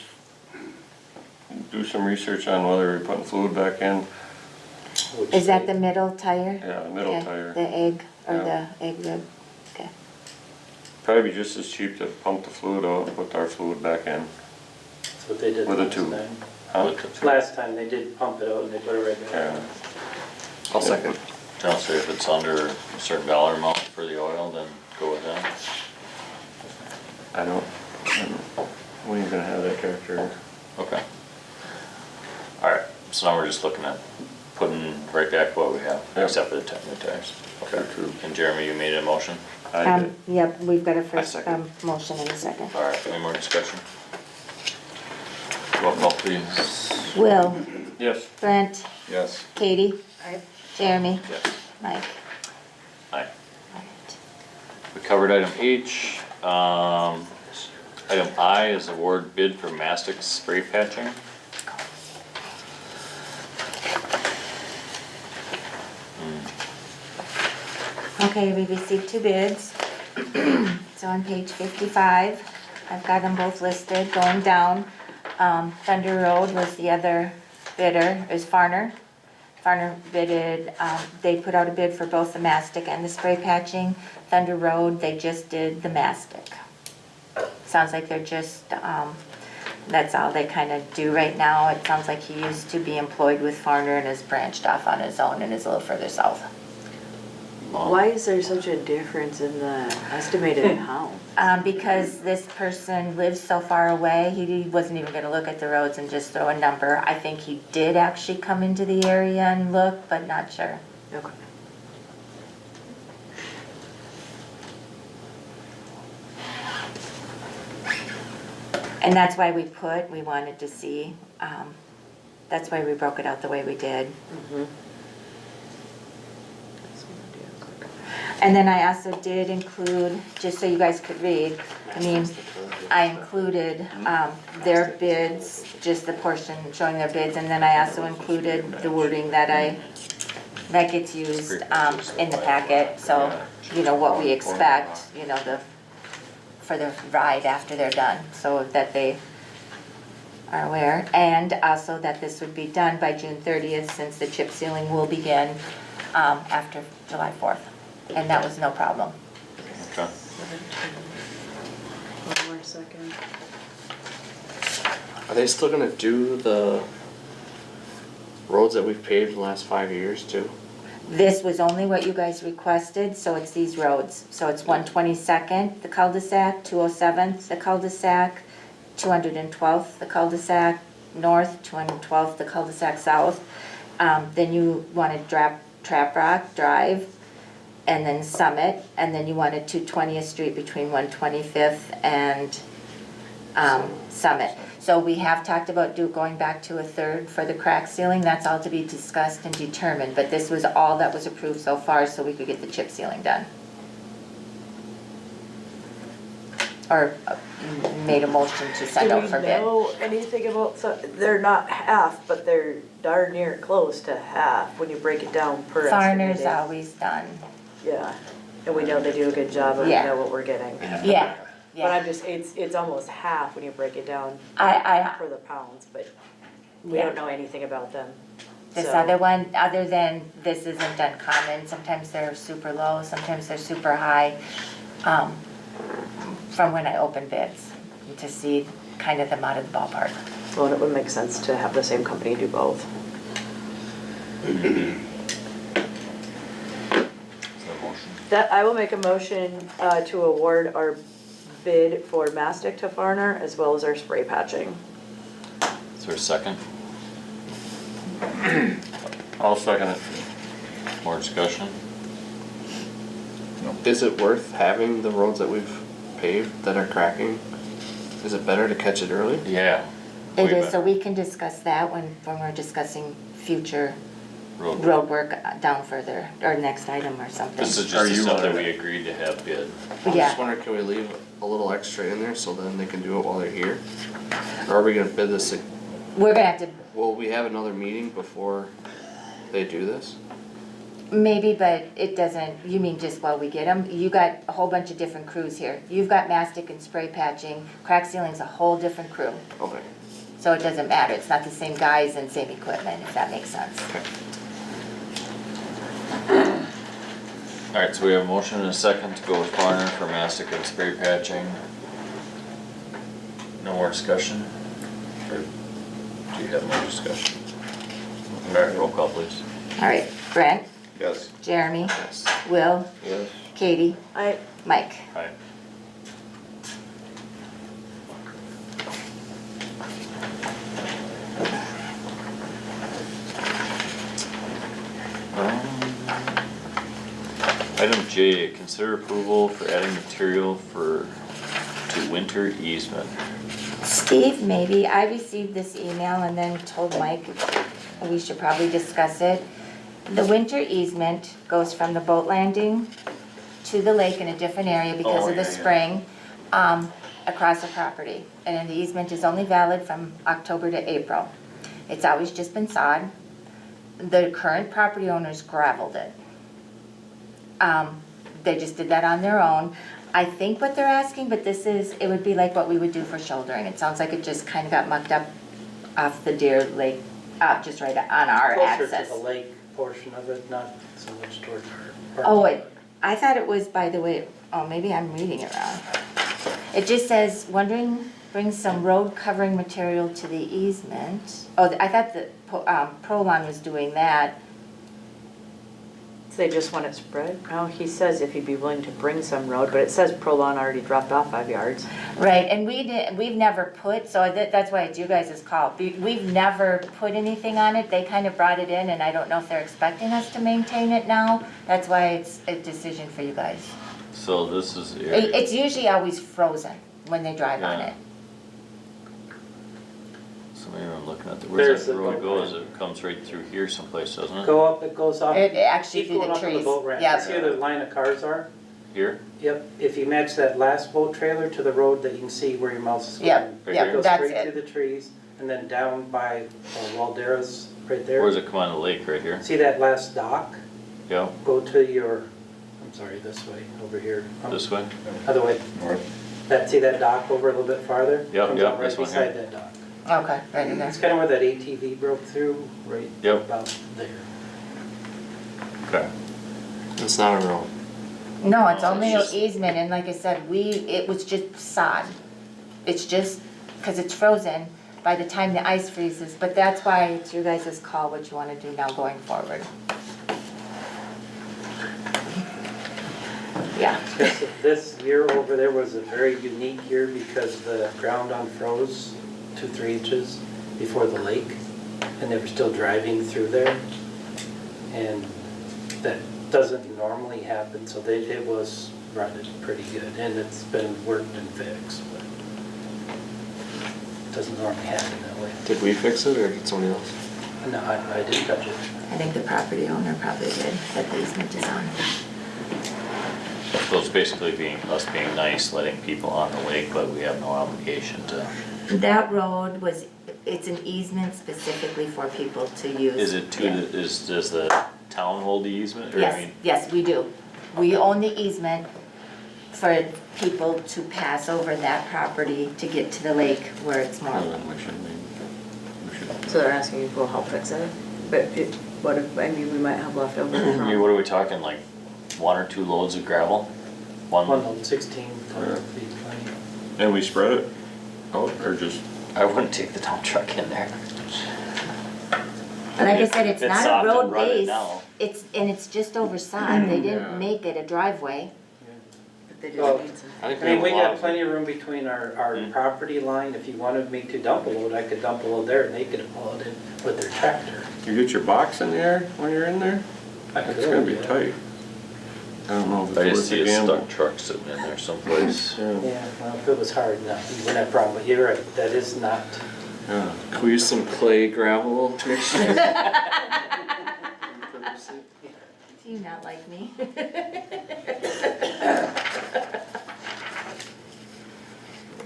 do some research on whether we're putting fluid back in. Which Is that they- the middle tire? Yeah, the middle Okay, tire. The egg, or Yeah. the egg rib, okay. Probably be just as cheap to pump the fluid out and put our fluid back in. That's what they did With a last tube. time. Huh? Last time they did pump it out and they put it right back Yeah. in. I'll second. John, so if it's under a certain dollar amount for the oil, then go with that. I don't, when are you gonna have that tractor? Okay. Alright, so now we're just looking at putting right back what we have, Yeah. except for the new tires. Okay. And Jeremy, you made a motion? I did. Yep, we've got a first, second. motion and a second. Alright, any more discussion? Roll call please. Will, Yes. Brent, Yes. Katie, Jeremy, Yes. Mike. Aye. Alright. We covered item H. Item I is award bid for mastic spray patching. Okay, we received 2 bids. So on page 55, I've got them both listed, going down. Thunder Road was the other bidder, is Farner. Farner bidded, they put out a bid for both the mastic and the spray patching. Thunder Road, they just did the mastic. Sounds like they're just, that's all they kind of do right now. It sounds like he used to be employed with Farner and has branched off on his own and is a little further south. Why is there such a difference in the estimated amount? Because this person lives so far away, he wasn't even gonna look at the roads and just throw a number. I think he did actually come into the area and look, but not sure. Okay. And that's why we wanted to see, That's why we broke it out the way we did. And then I also did include, just so you guys could read, I mean, I included their bids, just the portion showing their bids, and then I also included the wording that gets used in the packet, so, you know, what we expect, you know, for the ride after they're done, so that they are aware. And also that this would be done by June 30th, since the chip sealing will begin after July 4th. And that was no problem. Okay. One more second. Are they still gonna do the roads that we've paved the last 5 years too? This was only what you guys requested, so it's these roads. So it's 122nd, the cul-de-sac, 207th, the cul-de-sac, 212th, the cul-de-sac north, 212th, the cul-de-sac south. Then you wanted Trap Rock Drive, and then Summit, and then you wanted 220th Street between 125th and Summit. So we have talked about going back to a third for the crack sealing. That's all to be discussed and determined, but this was all that was approved so far, so we could get the chip sealing done. Or made a motion to send out for Do we bid. know anything about, so they're not half, but they're darn near close to half when you break it down per Farner's estimated. always done. Yeah, and we know they do a good job and we Yeah. know what we're getting. Yeah, But I'm yeah. just, it's almost half when you break it down I for the pounds, but we Yeah. don't know anything about them. This So- other one, other than this isn't uncommon, sometimes they're super low, sometimes they're super high, from when I open bids, to see kind of them out of the ballpark. Well, and it would make sense to have the same company do both. That, I will make a motion to award our bid for mastic to Farner as well as our spray patching. Is there a second? I'll second it. More discussion? Is it worth having the roads that we've paved that are cracking? Is it better to catch it early? Yeah. It way is, so better. we can discuss that when we're discussing future Road. road work down further, or next item or something. This is Are just the you stuff that on we it? agreed to have bid. I'm Yeah. just wondering, can we leave a little extra in there so then they can do it while they're here? Or are we gonna bid this, We're gonna have to, will we have another meeting before they do this? maybe, but it doesn't, you mean just while we get them? You got a whole bunch of different crews here. You've got mastic and spray patching, crack sealing's a whole different crew. Okay. So it doesn't matter, it's not the same guys and same equipment, if that makes sense. Alright, so we have a motion and a second to go with Farner for mastic and spray patching. No more discussion? Or do you have more discussion? Alright, roll call please. All right, Brent, Yes. Jeremy, Will, Yes. Katie, Mike. Aye. Item J, consider approval for adding material to winter easement. Steve, maybe, I received this email and then told Mike we should probably discuss it. The winter easement goes from the boat landing to the lake in a different area because Oh, of the yeah, yeah. spring, across the property. And the easement is only valid from October to April. It's always just been sod. The current property owners gravelled it. They just did that on their own. I think what they're asking, but it would be like what we would do for shouldering. It sounds like it just kind of got mucked up off the Deer Lake, just right on our access. Closer to the lake portion of it, not so much toward our. Oh, wait, I thought it was, by the way, oh, maybe I'm reading it wrong. It just says, wondering, bring some road covering material to the easement. Oh, I thought that Prolon was doing that. So they just want it spread? No, he says if he'd be willing to bring some road, but it says Prolon already dropped off 5 yards. Right, and we've never put, so that's why it's you guys' call. We've never put anything on it. They kind of brought it in, and I don't know if they're expecting us to maintain it now. That's why it's a decision for you guys. So this is. It's usually always frozen when they drive on Yeah. it. So maybe I'm looking at There's where's that the road boat goes? ramp. It comes right through here someplace, doesn't it? Go up, it goes off. It actually keep through going the up on trees. boat ramp. Yep. See where the line of cars are? Here? Yep, if you match that last boat trailer to the road that you can see where your mouse is going. Yep, Right yep, here? It goes that's straight it. through the trees and then down by Waldera's right there. Where does it come on the lake? Right here? See that last dock? Yeah, Go to your, I'm sorry, this way, over here. this way? Other way. North. See that dock over a little bit farther? Yep, Comes yep, out right this one beside here. that dock. Okay, right in there. It's kind of where that ATV broke through, right Yep. about there. Okay. It's not a road. No, it's No, only it's an just- easement, and like I said, it was just sod. It's just, because it's frozen by the time the ice freezes, but that's why it's your guys' call what you want to do now going forward. Yeah, This year over there was a very unique year because the ground unfroze 2-3 inches before the lake, and they were still driving through there. And that doesn't normally happen, so it was running pretty good, and it's been worked and fixed, but it doesn't normally happen that way. Did we fix it or did somebody else? No, I didn't touch it. I think the property owner probably did, that the easement is on. So it's basically us being nice, letting people on the lake, but we have no obligation to. That road it's an easement specifically for people to use. Is it Yeah. does the town hold the easement? Or, I Yes, mean, yes, we do. We own the easement for people to pass over that property to get to the lake where it's more. Well, then we should. So they're asking if we'll help fix it? But what if, I mean, we might have leftover I from. mean, what are we talking, like 1 or 2 loads of gravel? One load, 16 feet plenty. And we spread it out or just, I wouldn't take the dump truck in there. Like I said, it's It's not soft a and road rutted base, now. it's just over sod, they Yeah. didn't make it a driveway. But they Well, just need some. I think I mean, we have a lot got of- plenty of room between our Hmm. property line. If you wanted me to dump a load, I could dump a load there and they could haul it in with their tractor. you get your box in the air when you're in there? I It's could, gonna be yeah. tight. I don't know if I it's just worth see the a gamble. stuck truck sitting in there someplace. Yeah, Yeah, well, if it was hard enough, you wouldn't have a problem, but you're right, that is not. yeah. Can we use some clay gravel mixture? Do you not like me?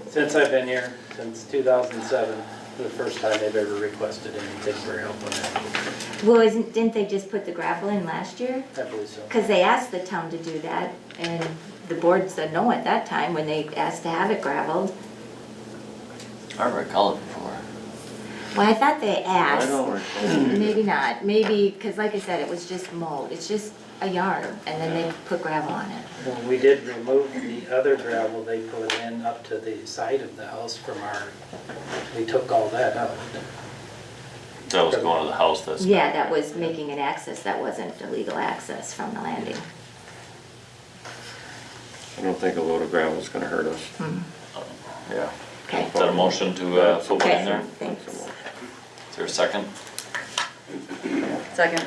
Since I've been here, since 2007, the first time they've ever requested anything for help on that. Well, didn't they just put the gravel in last year? I believe so. Because they asked the town to do that, and the board said no at that time when they asked to have it gravelled. I don't recall it before. Well, I thought they I asked. don't recall. Maybe not, maybe, because like I said, it was just mold, it's just a yard, and then they put gravel on it. When we did remove the other gravel they put in up to the side of the house from we took all that out. That was going to the house that's. Yeah, that was making an access, that wasn't a legal access from the landing. I don't think a load of gravel is gonna hurt us. Yeah. Okay. Is that a motion to put one in Okay, there? thanks. Is there a second? Second.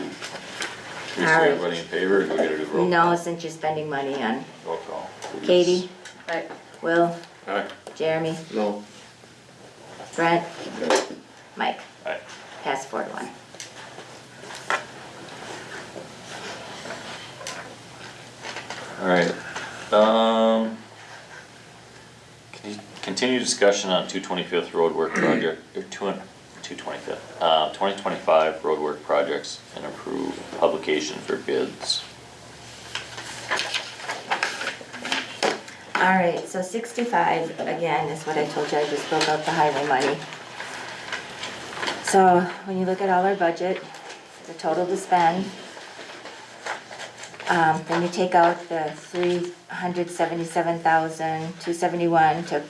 Is All right. everybody in favor, or do we gotta do roll call? No, since you're spending money on Roll call. Katie, Right. Will, Aye. Jeremy, No. Brent, Mike. Aye. Pass 4-1. All right, continue discussion on 225th road work project, or 225th, 2025 road work projects and approve publication for bids. All right, so 65, again, is what I told you, I just broke out the highway money. So when you look at all our budget, the total to spend, then you take out the $377,271 to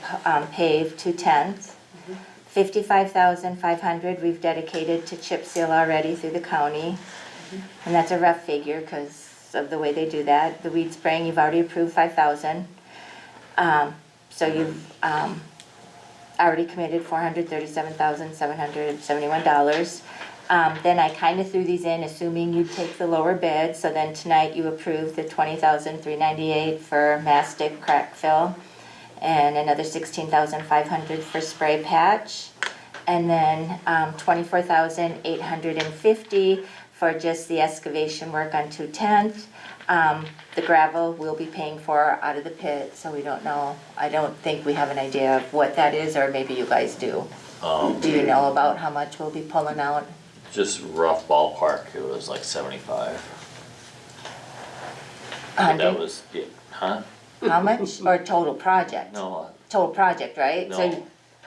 pave 2/10. 55,500 we've dedicated to chip seal already through the county. And that's a rough figure because of the way they do that. The weed spraying, you've already approved 5,000. So you've already committed $437,771. Then I kind of threw these in assuming you'd take the lower bid. So then tonight you approved the $20,398 for mastic crack fill and another $16,500 for spray patch. And then 24,850 for just the excavation work on 210th. The gravel we'll be paying for out of the pit, so we don't know. I don't think we have an idea of what that is, or maybe you guys do. Do you know about how much we'll be pulling out? Just rough ballpark, it was like 75. That 100? was, yeah, huh? How much? Or total project? No, Total project, right? So No. you-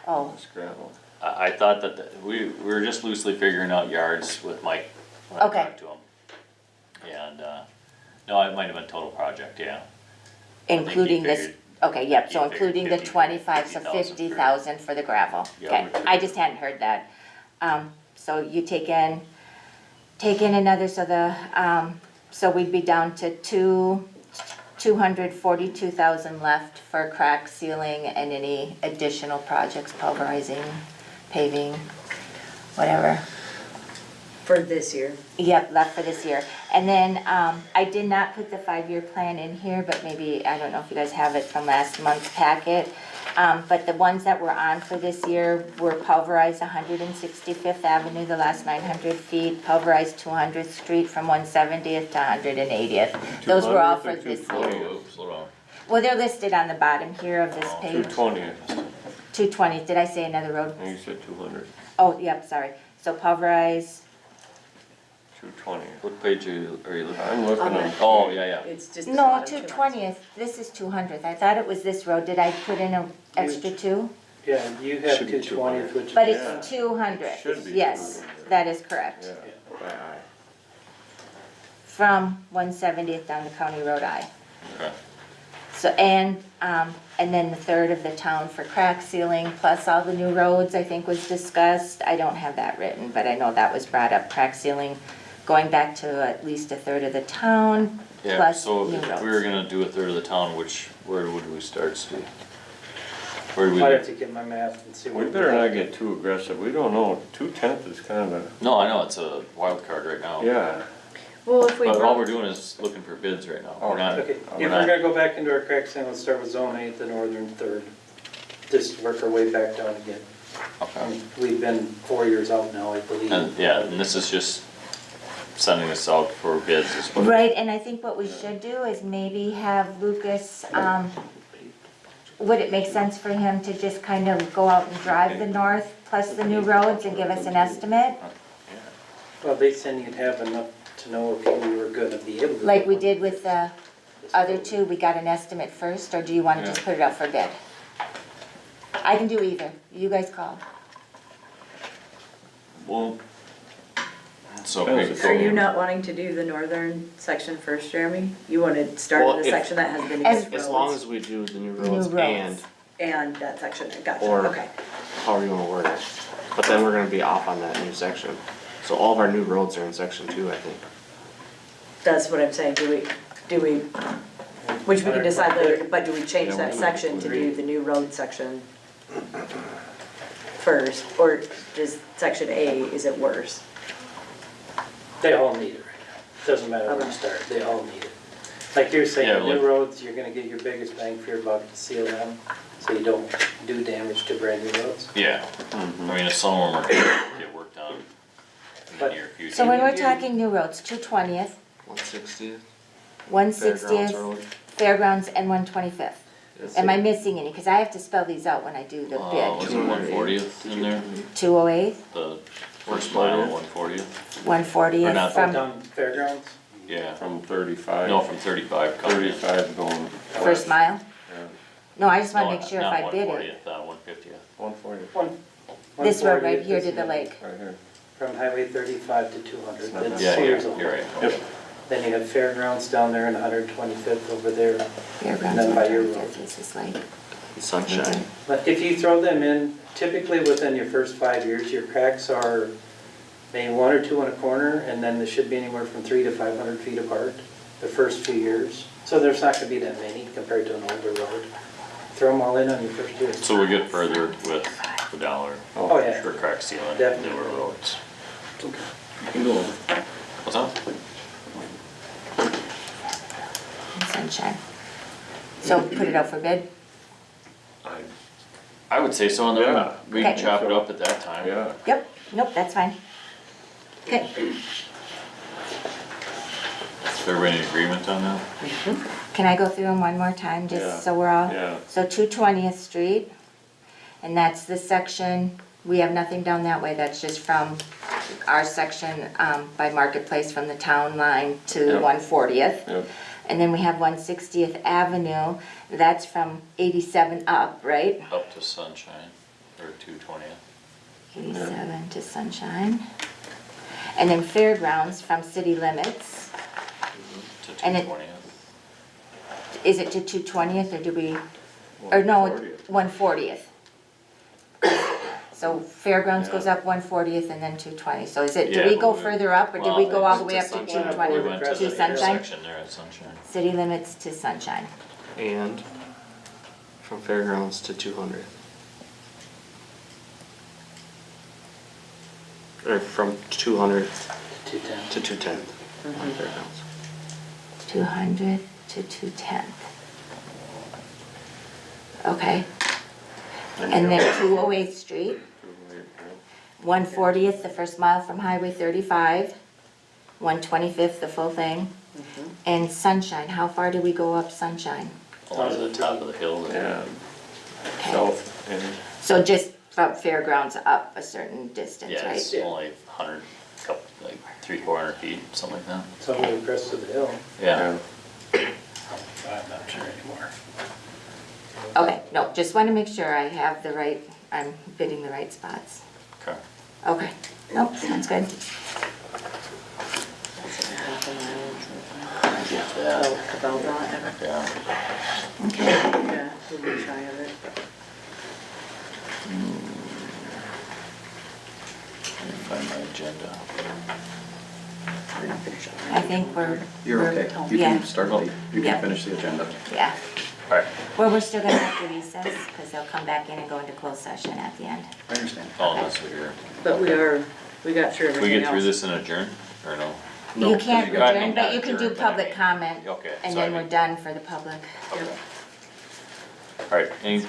Oh, It's gravel. I thought that, we were just loosely figuring out yards with Mike when I Okay. talked to him. And, no, it might have been total project, yeah. including this, figured- okay, yep, so he figured including the 50, 25, so 50,000 50,000 for the gravel. Yeah, Okay, which- I just hadn't heard that. So you take in another, so so we'd be down to 242,000 left for crack sealing and any additional projects, pulverizing, paving, whatever. For this year. Yep, left for this year. And then, I did not put the 5-year plan in here, but maybe, I don't know if you guys have it from last month's packet. But the ones that were on for this year were pulverized 165th Avenue, the last 900 feet, pulverized 200th Street from 170th to 180th. Those were all for 200th or this year. 220th? Oops, slow down. Well, they're listed on the bottom here of this page. 220th, 220, did I say another road? and you said 200, Oh, yep, sorry. So pulverize, 220th. What page are you looking at? I'm looking at, Oh, yeah, yeah. It's just. no, 220th, this is 200th. I thought it was this road. Did I put in an extra 2? Yeah, you have Should be 220th, which is. But Yeah. it's 200, Should be yes, 200. that is correct. yeah, by eye. From 170th down to County Road I. Okay. So, and then the third of the town for crack sealing, plus all the new roads, I think was discussed. I don't have that written, but I know that was brought up, crack sealing, going back to at least a third of the town, Yeah, plus so new if roads. we were gonna do a third of the town, where would we start, Steve? Where do we? I'd have to get my math and see. We what better not get too aggressive, we don't know, 210th is kind of No, I know, it's a wild card right now. a, yeah. Well, if we But all we're broke, doing is looking for bids right now. Oh, We're not, Okay, if we're we're not, gonna go back into our crack sealing, let's start with zone 8, the northern third. Just work our way back down again. okay. We've been 4 years out now, I believe. And, yeah, and this is just sending this out for bids is what. Right, and I think what we should do is maybe have Lucas, would it make sense for him to just kind of go out and drive the north plus the new roads and give us an estimate? Well, they said you'd have enough to know if we were gonna be able to. Like we did with the other two, we got an estimate first, or do you wanna just put it out for bid? I can do either, you guys call. Well, so. Depends. are you not wanting to do the northern section first, Jeremy? You want to start Well, with the if- section that has the new As- roads? As long as we do the new roads roads. and And that section, gotcha, Or- okay. however you wanna word it. But then we're gonna be off on that new section. So all of our new roads are in section 2, I think. That's what I'm saying, which we can decide later, but do we change that section to do the new road section first? Or does section A, is it worse? They all need it right now. Doesn't matter where you Okay. start, they all need it. Like you're saying, Yeah, new like- roads, you're gonna get your biggest bang for your buck to seal them, so you don't do damage to brand new roads. Yeah, I mean, if some of them are gonna get worked on in the But- near future. So when we're talking new roads, 220th, 160th, 160th, Fairgrounds Road. Fairgrounds, and 125th. Am I missing any? Because I have to spell these out when I do the Was bid. it 140th in there? 208th, The first mile of 140th? 140th Or not. from Down fairgrounds, Yeah, From 35. no, from 35 coming in. 35 going. first mile? Yeah. No, I just want No, to make sure if I bid it. Not 140th, 150th. 140, This road right 140th here is to the lake. right here. from Highway 35 to 200. That's Yeah, years you're old. right. Yep. Then you have fairgrounds down there and 125th over there. Fairgrounds, then by your 125th is this lake. Sunshine. But if you throw them in, typically within your first 5 years, your cracks are maybe 1 or 2 in a corner, and then they should be anywhere from 300 to 500 feet apart the first few years. So there's not gonna be that many compared to an older road. Throw them all in on your first year. So we get further with the dollar Oh, yeah. for crack sealing, Definitely. newer roads. You can go. What's that? And Sunshine. So put it out for bid? I I would say so, and then Yeah. we can Okay. chop it up at that time. Yeah. Yep, nope, that's fine. Okay, Is everybody in agreement on that? can I go through them one more time, Yeah. just so we're all? Yeah. So 220th Street, and that's the section, we have nothing down that way, that's just from our section by Marketplace from the town line to Yep. 140th. Yep. And then we have 160th Avenue, that's from 87 up, right? Up to Sunshine, or 220th. 87 to Sunshine. And then Fairgrounds from city limits, To And it- 220th. is it to 220th or do we, or no, 140th? So Fairgrounds goes up 140th and then 220, so is it, did Yeah, we go but further up or did we well, go all it the went way to up to Sunshine. 220? We went to To the Sunshine? intersection there at Sunshine. City limits to Sunshine. And from Fairgrounds to 200. Or from 200 210. to 210 on Fairgrounds. 200 to 210. Okay, and then 208th Street, 140th, the first mile from Highway 35, 125th, the full thing, and Sunshine, how far do we go up Sunshine? Only to the top of the hill there. Yeah, Okay. south end. So just from Fairgrounds up a certain distance, Yeah, it's right? only 100, couple, like 300-400 feet, something like that. It's all the way across to the hill. Yeah. I'm not sure anymore. Okay, no, just want to make sure I have the right, I'm bidding the right spots. Okay. Okay, nope, sounds good. Yeah. About that, Yeah. Okay, yeah, we'll be shy of it. Let me find my agenda. We're gonna finish up. I think we're. You're we're- okay. You yeah, can start, you Yeah. can finish the agenda. Yeah. All right. Well, we're still gonna have to recess, because they'll come back in and go into closed session at the end. I understand. Oh, unless we're, But we got through we everything get through else. this in adjourn, or no? No, You can't you got- adjourn, but you can do adjourn, but I public mean- comment, Okay. and so then I we're mean- done for the public. Okay. All right, any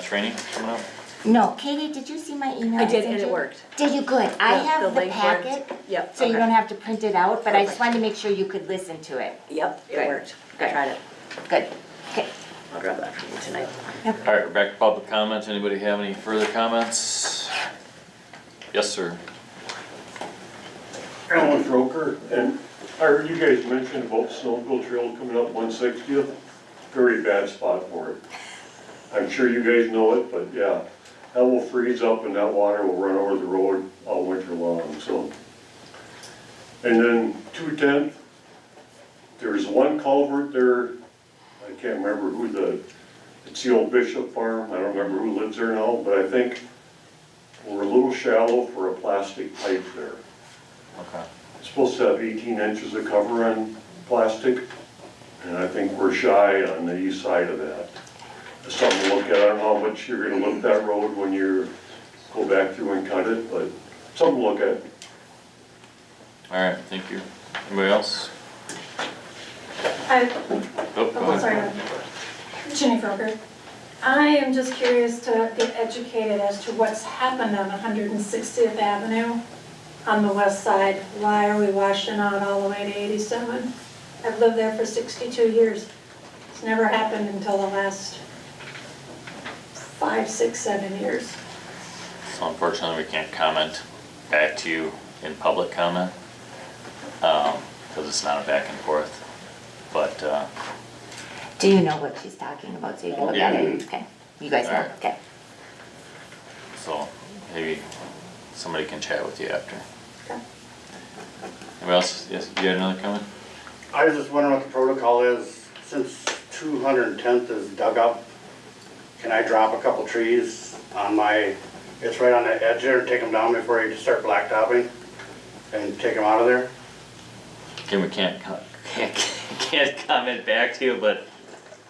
training coming up? No, Katie, did you see my email? I did, sent and it you? worked. Did you? Good. I Yeah, have the link worked. packet, Yep. so you okay. don't have to print it out, but I just Perfect. wanted to make sure you could listen to it. Yep, it Good. worked. I Good. tried it. Good. Okay. I'll grab that from you tonight. All right, we're back to public comment. Anybody have any further comments? Yes, sir. Alan Roker, and I heard you guys mention about Snowmobile Trail coming up 160th. Very bad spot for it. I'm sure you guys know it, but yeah, that will freeze up and that water will run over the road all winter long, so. And then 210th, there's one culvert there, I can't remember who it's the old Bishop Farm, I don't remember who lives there now, but I think we're a little shallow for a plastic pipe there. Okay. It's supposed to have 18 inches of cover on plastic, and I think we're shy on the east side of that. It's something to look at. I don't know how much you're gonna look that road when you go back through and cut it, but something to look at. All right, thank you. Anybody else? I, Oh, go oh, ahead. sorry, Jenny Froker. I am just curious to get educated as to what's happened on 160th Avenue on the west side. Why are we washing out all the way to 87? I've lived there for 62 years. It's never happened until the last 5, 6, 7 years. So unfortunately, we can't comment back to you in public comment, because it's not a back and forth. But, Do you know what she's talking about, so you can look at it? Okay. You guys know, Alright. okay. so maybe somebody can chat with you after. Okay. Anybody else? Yes, you had another comment? I was just wondering what the protocol is, since 210th is dug up, can I drop a couple trees on my, it's right on the edge there, take them down before you start blacktopping and take them out of there? Kim, we can't comment back to you, but.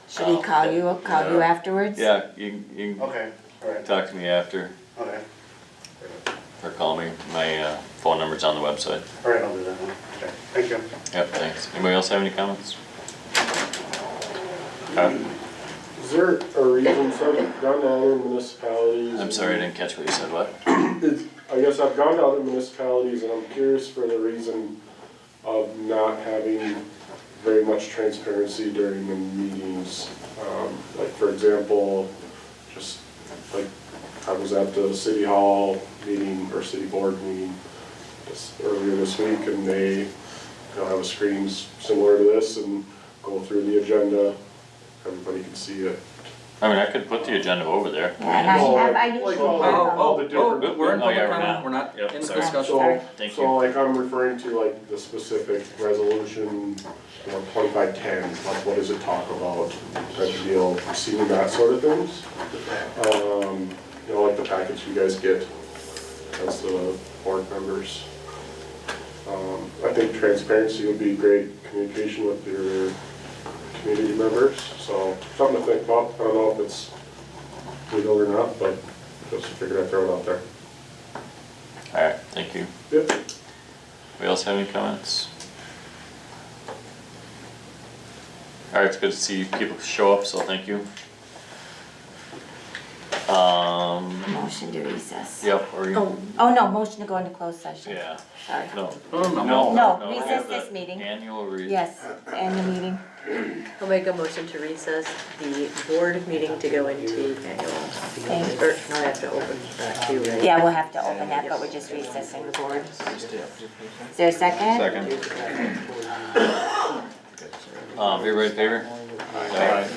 Should he call you afterwards? Yeah, you can Okay, all right, talk to me after, okay. or call me. My phone number's on the website. All right, I'll do that one. Okay, thank you. Yep, thanks. Anybody else have any comments? Okay. Is there a reason, so I've gone to other municipalities? I'm sorry, I didn't catch what you said, what? I guess I've gone to other municipalities and I'm curious for the reason of not having very much transparency during the meetings. Like for example, just like I was at the city hall meeting or city board meeting just earlier this week, and they have a screen similar to this and go through the agenda. Everybody can see it. I mean, I could put the agenda over there. Yeah, and I usually all the have, different. We're in Oh, yeah, public we're comment, not. we're not Yep, in sorry. discussion. So, Thank so you. like I'm referring to like the specific resolution, 2510, like what does it talk about, type of deal, seeing that sort of things. Like the package you guys get as the board members. I think transparency would be great communication with your community members, so something to think about. I don't know if it's legal or not, but just figured I'd throw it out there. Alright, thank you. Yep. Anybody else have any comments? Alright, it's good to see people show up, so thank you. motion to recess. Yep, or you, Oh, no, motion to go into closed session. yeah, Sorry. no. No, recess this meeting. Annual Yes, and the meeting. I'll make a motion to recess the board meeting to go into annual. Thank Or, no, I have to open that too, right? Yeah, we'll have to open that, but we're just recessing the board. Is there a second? Second. Everybody in favor? Aye.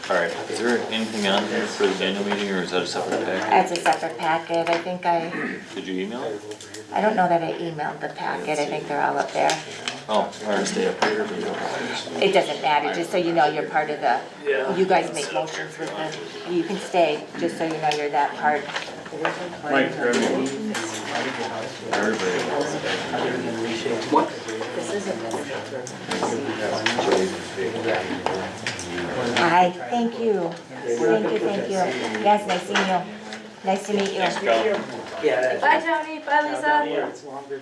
Alright, is there anything on here for the annual meeting, or is that a separate package? That's a separate packet. I think Did you email it? I don't know that I emailed the packet. I think they're all up there. Oh, alright. Stay up here. It doesn't matter, just so you know you're part of the, you guys make motions with the, you can stay, just so you know you're that part. Mike, What? This isn't Hi, thank you. Thank you. Yes, nice seeing you. Nice to meet you. Thanks, Cal. Yeah. Bye, Tony. Bye, Lisa. It's longer.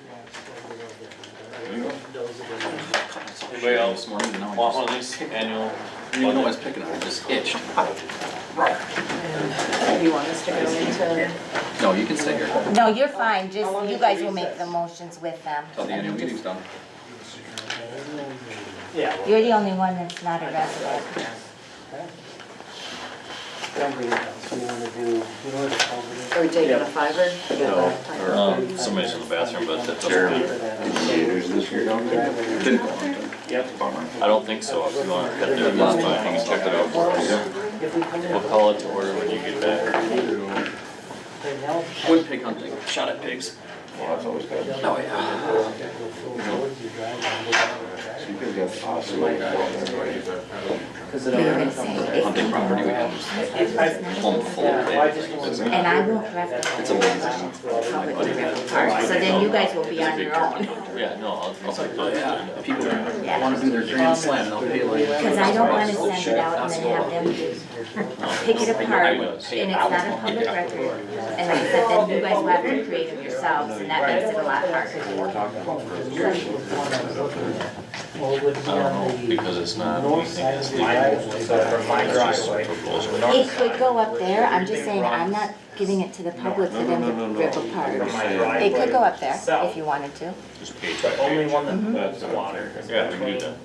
Anybody else want one of these annual? You know I was picking on it, just itched. You want us to go into? No, you can stay here No, you're fine, just, you guys will make the motions with them. until the annual meeting's done. Yeah. You're the only one that's not a resident. Are we taking a fiver? No, somebody's in the bathroom, but that's okay. Didn't go on. Yep. I don't think so, if you wanna head there, that's fine, you can check it out for us. We'll call it to order when you get back. Wood pig hunting, shot at pigs. Well, that's always good. Oh, yeah. So you guys got awesome like that on there, right? What are you gonna say? Hunting property we have is plumb full of pigs. And I won't have to. It's amazing. Public part, so then you guys will be on your own. Yeah, no, I'll take Oh, those. yeah, people wanna do their grand slam, they'll pay like. Because I don't wanna send it out and then have them pick it apart, and it's not a public record. And like I said, then you guys will have to create them yourselves, and that makes it a lot harder. I don't know, because it's not anything that's legal. It's just a proposal. It could go up there, I'm just saying, I'm not giving it to the public for them to rip apart. It could go up there if you wanted to. Just page by page. That's water. Yeah, we can do that.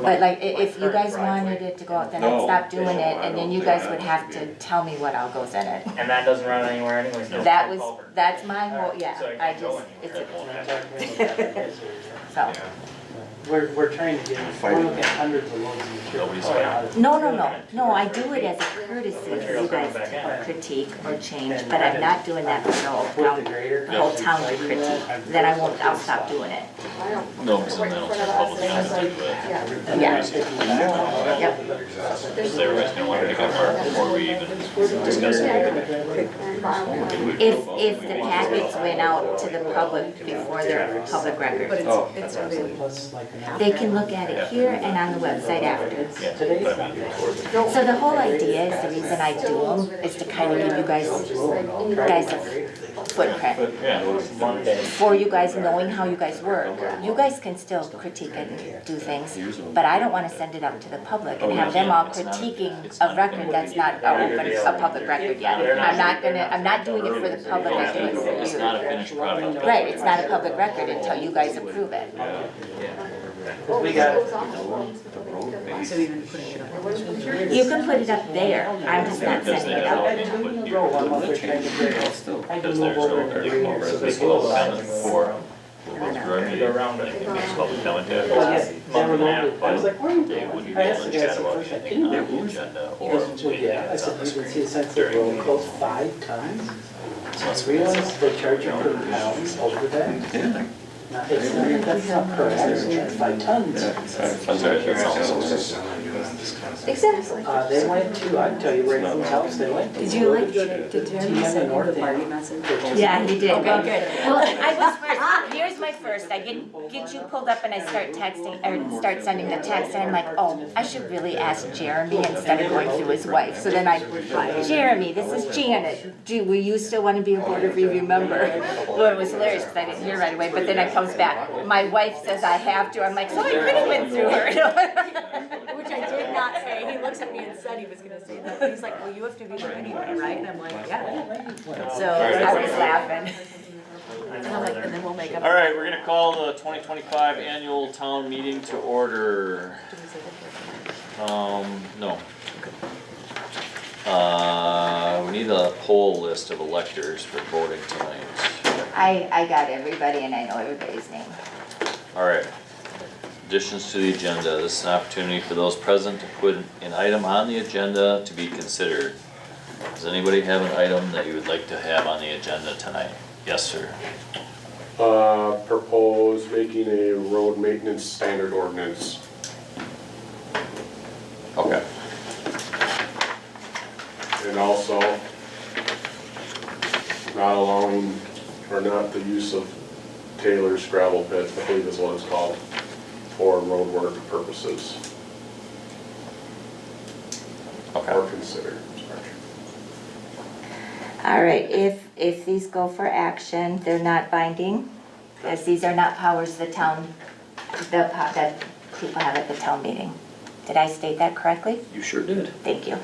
But like, if you guys wanted it to go out, then I'd stop doing it, and then you guys would have to tell me what all goes in it. And that doesn't run anywhere anyways? no That was, culvert. that's my whole, yeah, So it I can't go just, anywhere. it's so. We're trying to get, we're looking at hundreds of loads of material. No, I do it as a courtesy for you guys to critique or change, but I'm not doing that for the whole town to critique. Then I'll stop doing it. No, because then that'll turn public comment, but. Yeah. Yep. Because everybody's gonna want to pick it apart before we even discuss it. If the packets went out to the public before they're public record, It's available. they can look at it here and on the website after. Yeah, but I mean, before. So the whole idea is, the reason I do them is to kind of give you guys a footprint. For you guys knowing how you guys work. You guys can still critique it and do things, but I don't wanna send it up to the public and have them all critiquing a record that's not a public record yet. I'm not doing it for the public, I'm doing it for It's you. not a finished product. Right, it's not a public record until you guys approve it. We got, So even putting it up. You can put it up there, I'm just not Because sending they it have out. to put grow your, one other kind of break. I because can there's move no, over there's and no green, so they residential go comment for, we'll go through our meeting, it's public comment to Well, yeah, never mind. I was like, where are you they going? wouldn't I be asked able the to guy chat some about question, anything can you on move? the agenda He or goes, well, anything yeah, I that's said, on the you screen. can see a sense during of road the meeting. close 5 times? So that's Realize they charge you per pound over that? Yeah. Not, it's not, that's not per hour, it's 5 tons. That's right, that's also. Exactly. They went to, I can tell you right whose house they went to. Did you like, did Jeremy send you the party message? Yeah, he did. Okay, good. Well, I was first, here's my first, I get you pulled up and I start texting, or start sending the text, and I'm like, oh, I should really ask Jeremy instead of going through his wife. So then Jeremy, this is Janet, will you still want to be a board of review member? Well, it was hilarious, because I didn't hear right away, but then it comes back, my wife says I have to, I'm like, so I could have went through her. Which I did not say. He looks at me and said he was gonna say that. He's like, well, you have to be there anyway, right? And I'm like, yeah. So I was laughing. And I'm like, and then we'll make up. All right, we're gonna call the 2025 annual town meeting to order. Did we say that? No. We need a poll list of electors for voting tonight. I got everybody and I know everybody's name. All right. Additions to the agenda. This is an opportunity for those present to put an item on the agenda to be considered. Does anybody have an item that you would like to have on the agenda tonight? Yes, sir. Propose making a road maintenance standard ordinance. Okay. And also not allowing, or not the use of Taylor's gravel pit, I believe is what it's called, for road work purposes. Okay. Or consider, sorry. All right, if these go for action, they're not binding, as these are not powers the town, that people have at the town meeting. Did I state that correctly? You sure did. Thank you.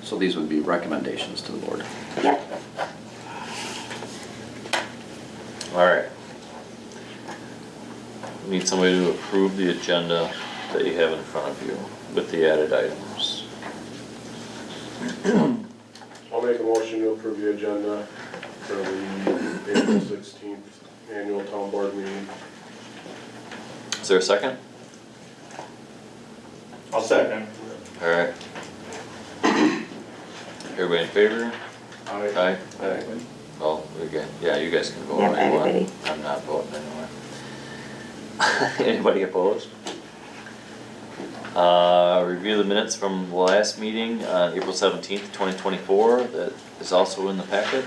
So these would be recommendations to the board. Yep. All right. We need somebody to approve the agenda that you have in front of you with the added items. I'll make a motion to approve the agenda for the April 16th annual town board meeting. Is there a second? I'll second. All right. Everybody in favor? Aye. Aye. Oh, we got, yeah, you guys can vote Yep, all you want. everybody. I'm not voting anyway. Anybody opposed? Review the minutes from the last meeting on April 17th, 2024, that is also in the packet.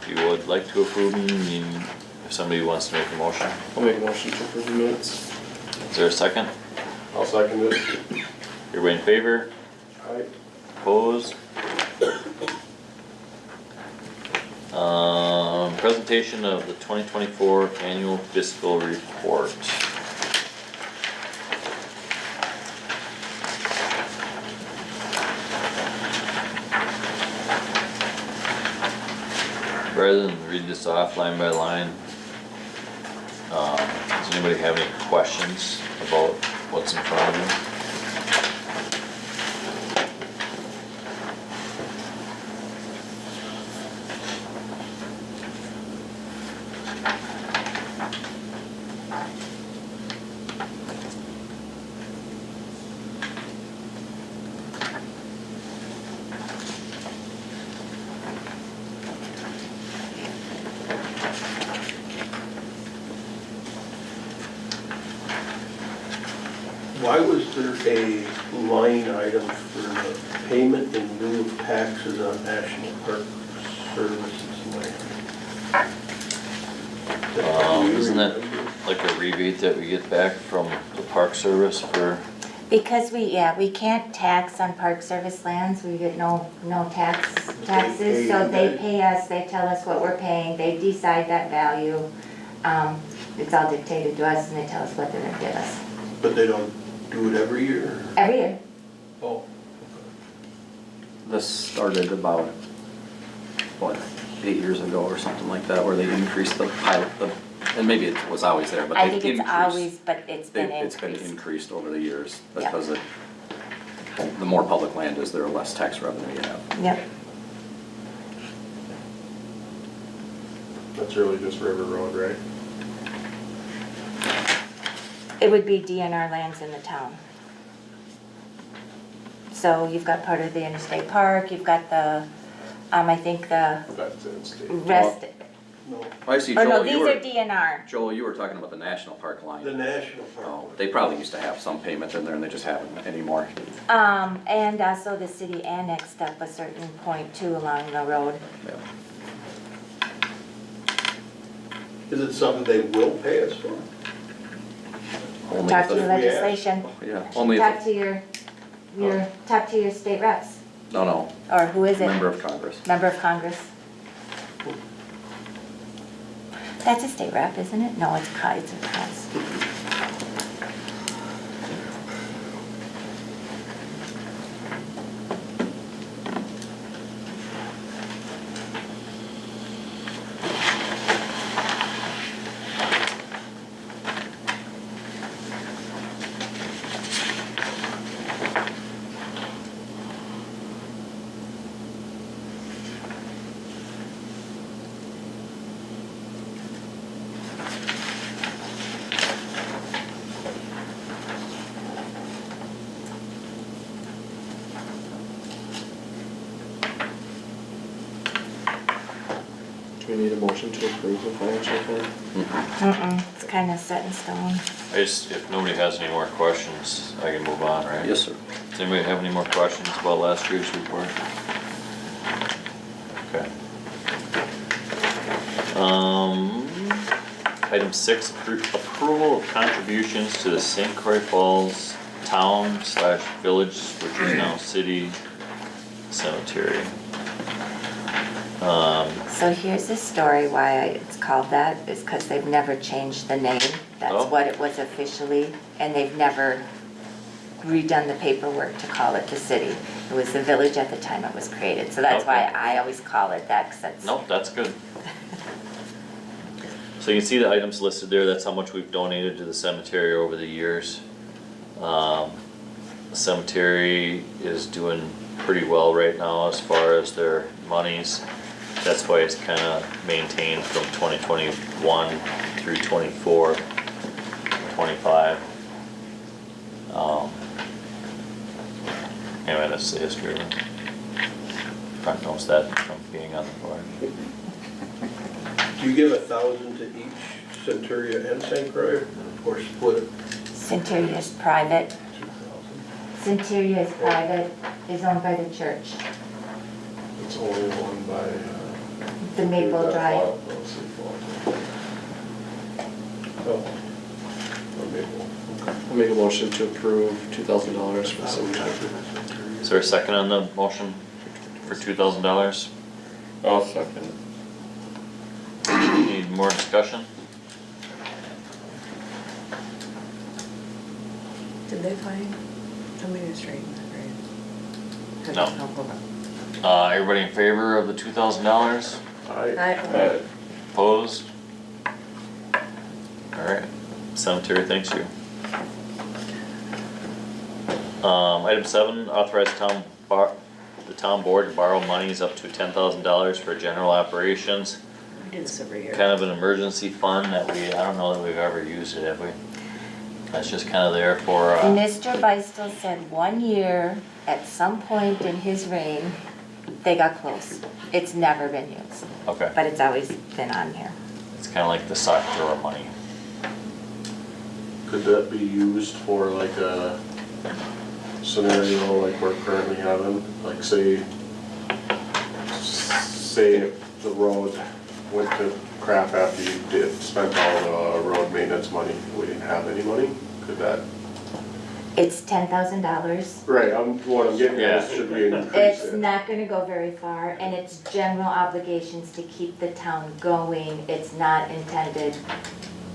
If you would like to approve them, if somebody wants to make a motion. I'll make a motion to approve the minutes. Is there a second? I'll second it. Everybody in favor? Aye. Opposed? Presentation of the 2024 annual fiscal report. Rather than read this off line by line, does anybody have any questions about what's in front of them? Why was there a line item for the payment in lieu of taxes on National Park Services land? Isn't that like a rebate that we get back from the Park Service for Because we can't tax on Park Service lands, we get no taxes, so they pay us, they tell us what we're paying, they decide that value. It's all dictated to us and they tell us what they're gonna give us. But they don't do it every year? Every year. Oh. This started about, what, 8 years ago or something like that, where they increased the pilot, and maybe it was always there, but I they think it's increased. always, but it's been It's been increased. increased over the years, Yeah. because the more public land is, there, the less tax revenue you have. Yep. That's really just River Road, right? It would be DNR lands in the town. So you've got part of the interstate park, you've got the, I think the That's in state. rest, No, I see, oh no, Joel, these you are were, DNR. Joel, you were talking about the national park line. the national park. Oh, they probably used to have some payment in there, and they just haven't anymore. And also the city annexed up a certain point too along the road. Yeah. Is it something they will pay us for? Only Talk if to the- your legislation. Yeah, only if, Talk to talk to your state reps, no, or who is it? member of Congress. Member of Congress. That's a state rep, isn't it? No, it's a cause. Do we need a motion to approve the financial report? It's kind of set in stone. If nobody has any more questions, I can move on, right? Yes, sir. Does anybody have any more questions about last year's report? Okay. Item 6, approval of contributions to the St. Croix Falls Town/Village, which is now City Cemetery. So here's the story why it's called that, is because they've never changed the name. That's Oh. what it was officially, and they've never redone the paperwork to call it the city. It was the village at the time it was created, so that's why Okay. I always call it that, because that's. Nope, that's good. So you can see the items listed there, that's how much we've donated to the cemetery over the years. The cemetery is doing pretty well right now as far as their monies. That's why it's kind of maintained from 2021 through 24, 25. Anyway, that's the history of it. Front knows that from being on the board. Do you give 1,000 to each Centuria and St. Croix, or split it? Centuria is private. Centuria is private, is owned by the church. It's only one by. The Maple Drive. Oh, I'll make a motion to approve $2,000 for the cemetery. Is there a second on the motion for $2,000? I'll second. Need more discussion? Did they find somebody to straighten that, right? No. Everybody in favor of the $2,000? I, Opposed? Alright, cemetery, thanks you. Item 7, authorize the town board to borrow monies up to $10,000 for general operations. we do this every year. Kind of an emergency fund that I don't know that we've ever used it, have we? That's just kind of there for, Mr. Beistel said 1 year, at some point in his reign, they got close. It's never been used, okay, but it's always been on here. it's kind of like the sock drawer money. Could that be used for like a scenario like we're currently having? Like say if the road went to crap after you spent all the road maintenance money, we didn't have any money, could that It's $10,000. Right, what I'm getting at is Yeah. should we increase It's it? not gonna go very far, and it's general obligations to keep the town going. It's not intended,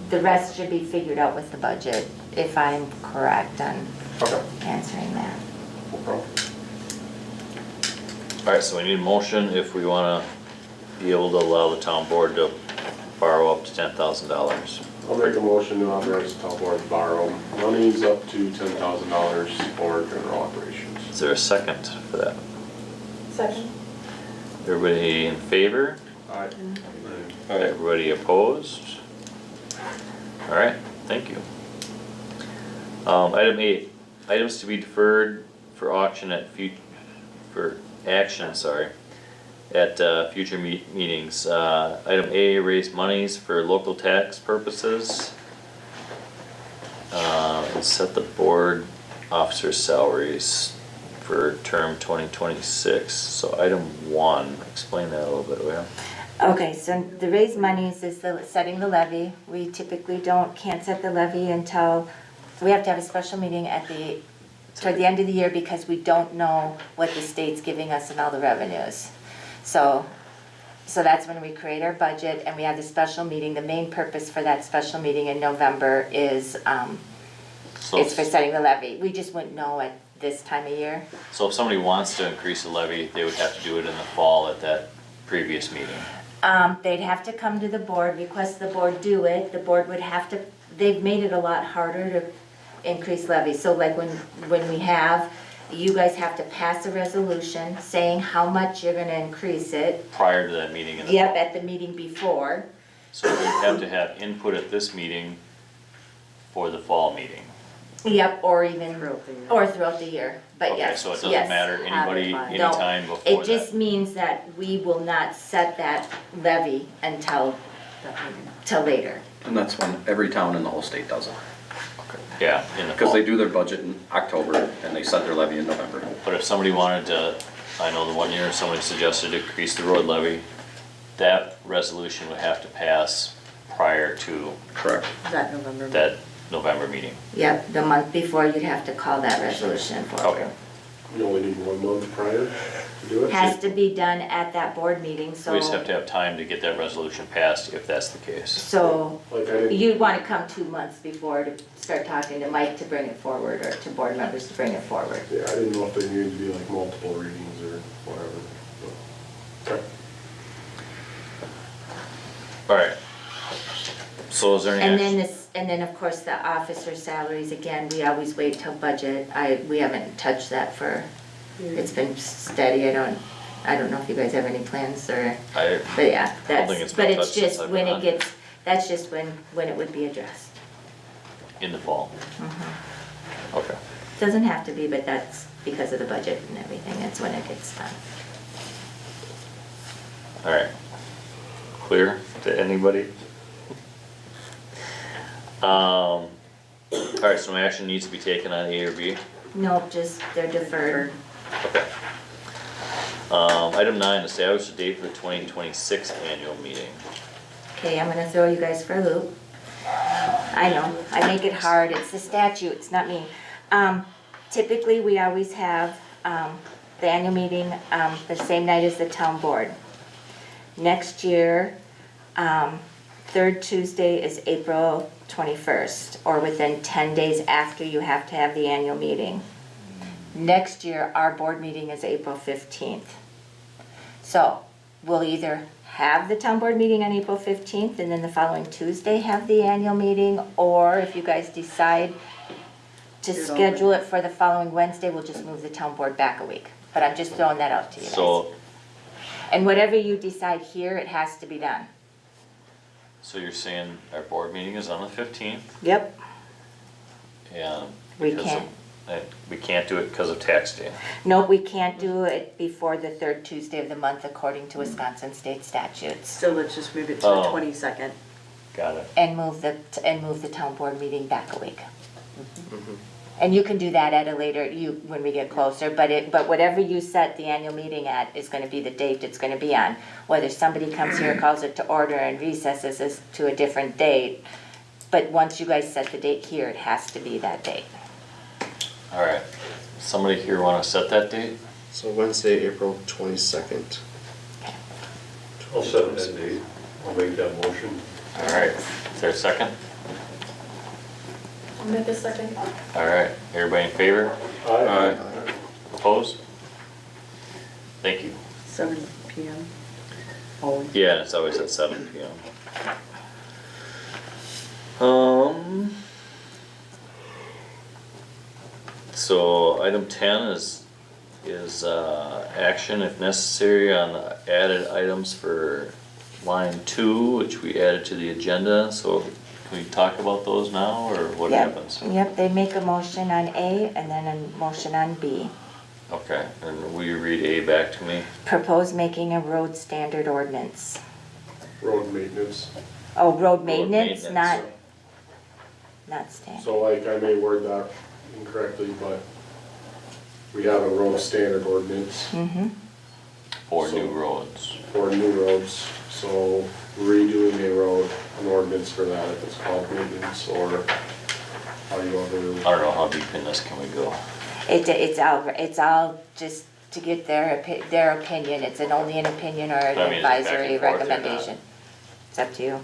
the rest should be figured out with the budget, if I'm correct on Okay. answering that. No problem. All right, so we need a motion if we wanna be able to allow the town board to borrow up to $10,000. I'll make a motion to authorize the town board to borrow monies up to $10,000 for general operations. Is there a second for that? Second. Everybody in favor? Aye. Everybody opposed? All right, thank you. Item 8, items to be deferred for auction at for action, at future meetings. Item A, raise monies for local tax purposes. And set the board officer salaries for term 2026. So item 1, explain that a little bit, will you? Okay, so the raise monies is setting the levy. We typically can't set the levy until, we have to have a special meeting toward the end of the year because we don't know what the state's giving us and all the revenues. So that's when we create our budget and we have the special meeting. The main purpose for that special meeting in November is, it's for setting the levy. We just wouldn't know at this time of year. So if somebody wants to increase the levy, they would have to do it in the fall at that previous meeting. They'd have to come to the board, request the board do it. The board would have to, they've made it a lot harder to increase levies. So like when we have, you guys have to pass a resolution saying how much you're gonna increase it. Prior to that meeting in the Yep, fall. at the meeting before. So we have to have input at this meeting for the fall meeting. Yep, or even, Throughout the year. or throughout the year, but Okay, yes, so it doesn't yes. matter, anybody, by. No, anytime before It that. just means that we will not set that levy until, till later. And that's when every town in the whole state does it. Yeah, in the Because fall. they do their budget in October and they set their levy in November. But if somebody wanted to, I know the one year somebody suggested to increase the road levy, that resolution would have to pass prior to Correct. That November. that November meeting. Yep, the month before you'd have to call that resolution for. Okay. You only need 1 month prior to do it? Has to be done at that board meeting, so. We just have to have time to get that resolution passed if that's the case. So Like I didn't, you'd want to come 2 months before to start talking to Mike to bring it forward or to board members to bring it forward. yeah, I didn't know if there needed to be like multiple readings or whatever. but- Okay. All right. So is there any And action? then and then of course the officer salaries, again, we always wait till budget. We haven't touched that it's been steady. I don't know if you guys have any plans or, but yeah, don't think it's but been it's touched since just I've when been it on. gets, that's just when it would be addressed. In the fall? Okay. Doesn't have to be, but that's because of the budget and everything, that's when it gets done. All right. Clear to anybody? All right, so no action needs to be taken on A or B? Nope, just they're deferred. Okay. Item 9, establish a date for the 2026 annual meeting. Okay, I'm gonna throw you guys for a loop. I know, I make it hard, it's the statute, it's not me. Typically, we always have, the annual meeting, the same night as the town board. Next year, third Tuesday is April 21st, or within 10 days after you have to have the annual meeting. Next year, our board meeting is April 15th. So, we'll either have the town board meeting on April 15th and then the following Tuesday have the annual meeting, or if you guys decide to schedule it for the following Wednesday, we'll just move the town board back a week. But I'm just throwing that out to you guys. So, And whatever you decide here, it has to be done. so you're saying our board meeting is on the 15th? Yep. And We because of- can't. We can't do it because of tax day. Nope, we can't do it before the third Tuesday of the month according to Wisconsin state statutes. So let's just move it to the Oh. 22nd. Got it. And move the town board meeting back a week. And you can do that at a later, when we get closer, but whatever you set the annual meeting at is gonna be the date it's gonna be on. Whether somebody comes here, calls it to order and recesses it to a different date, but once you guys set the date here, it has to be that date. All right, somebody here wanna set that date? So Wednesday, April 22nd. I'll set that date. I'll make that motion. All right, is there a second? I'll make a second. All right, everybody in favor? Aye. Opposed? Thank you. 7 PM. Always. Yeah, it's always at 7 PM. So item 10 is action if necessary on the added items for line 2, which we added to the agenda. So can we talk about those now, or what Yep. happens? Yep, they make a motion on A and then a motion on B. Okay, and will you read A back to me? Propose making a road standard ordinance. Road maintenance. Oh, road maintenance, maintenance. not standard. So like, I may word that incorrectly, but we have a road standard ordinance Mm-hmm. For So- new roads. for new roads. So redoing a road, an ordinance for that, if it's called maintenance or how you I ever. don't know how deep in this can we go? It's all just to get their opinion. It's only an opinion or an I mean, is it back and advisory forth or not? recommendation. It's up to you.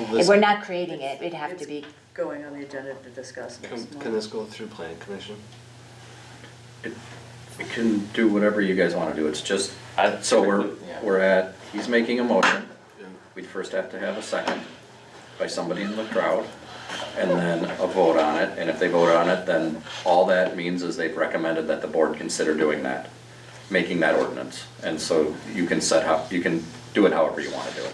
Will If we're not creating it, it'd have to be, Going on the agenda to discuss next month. Can this go through planning commission? You can do whatever you guys wanna do, it's just, I so typically- yeah. we're at, he's making a motion. Yeah. We'd first have to have a second by somebody in the crowd, and then a vote on it, and if they vote on it, then all that means is they've recommended that the board consider doing that, making that ordinance. And so you can you can do it however you wanna do it.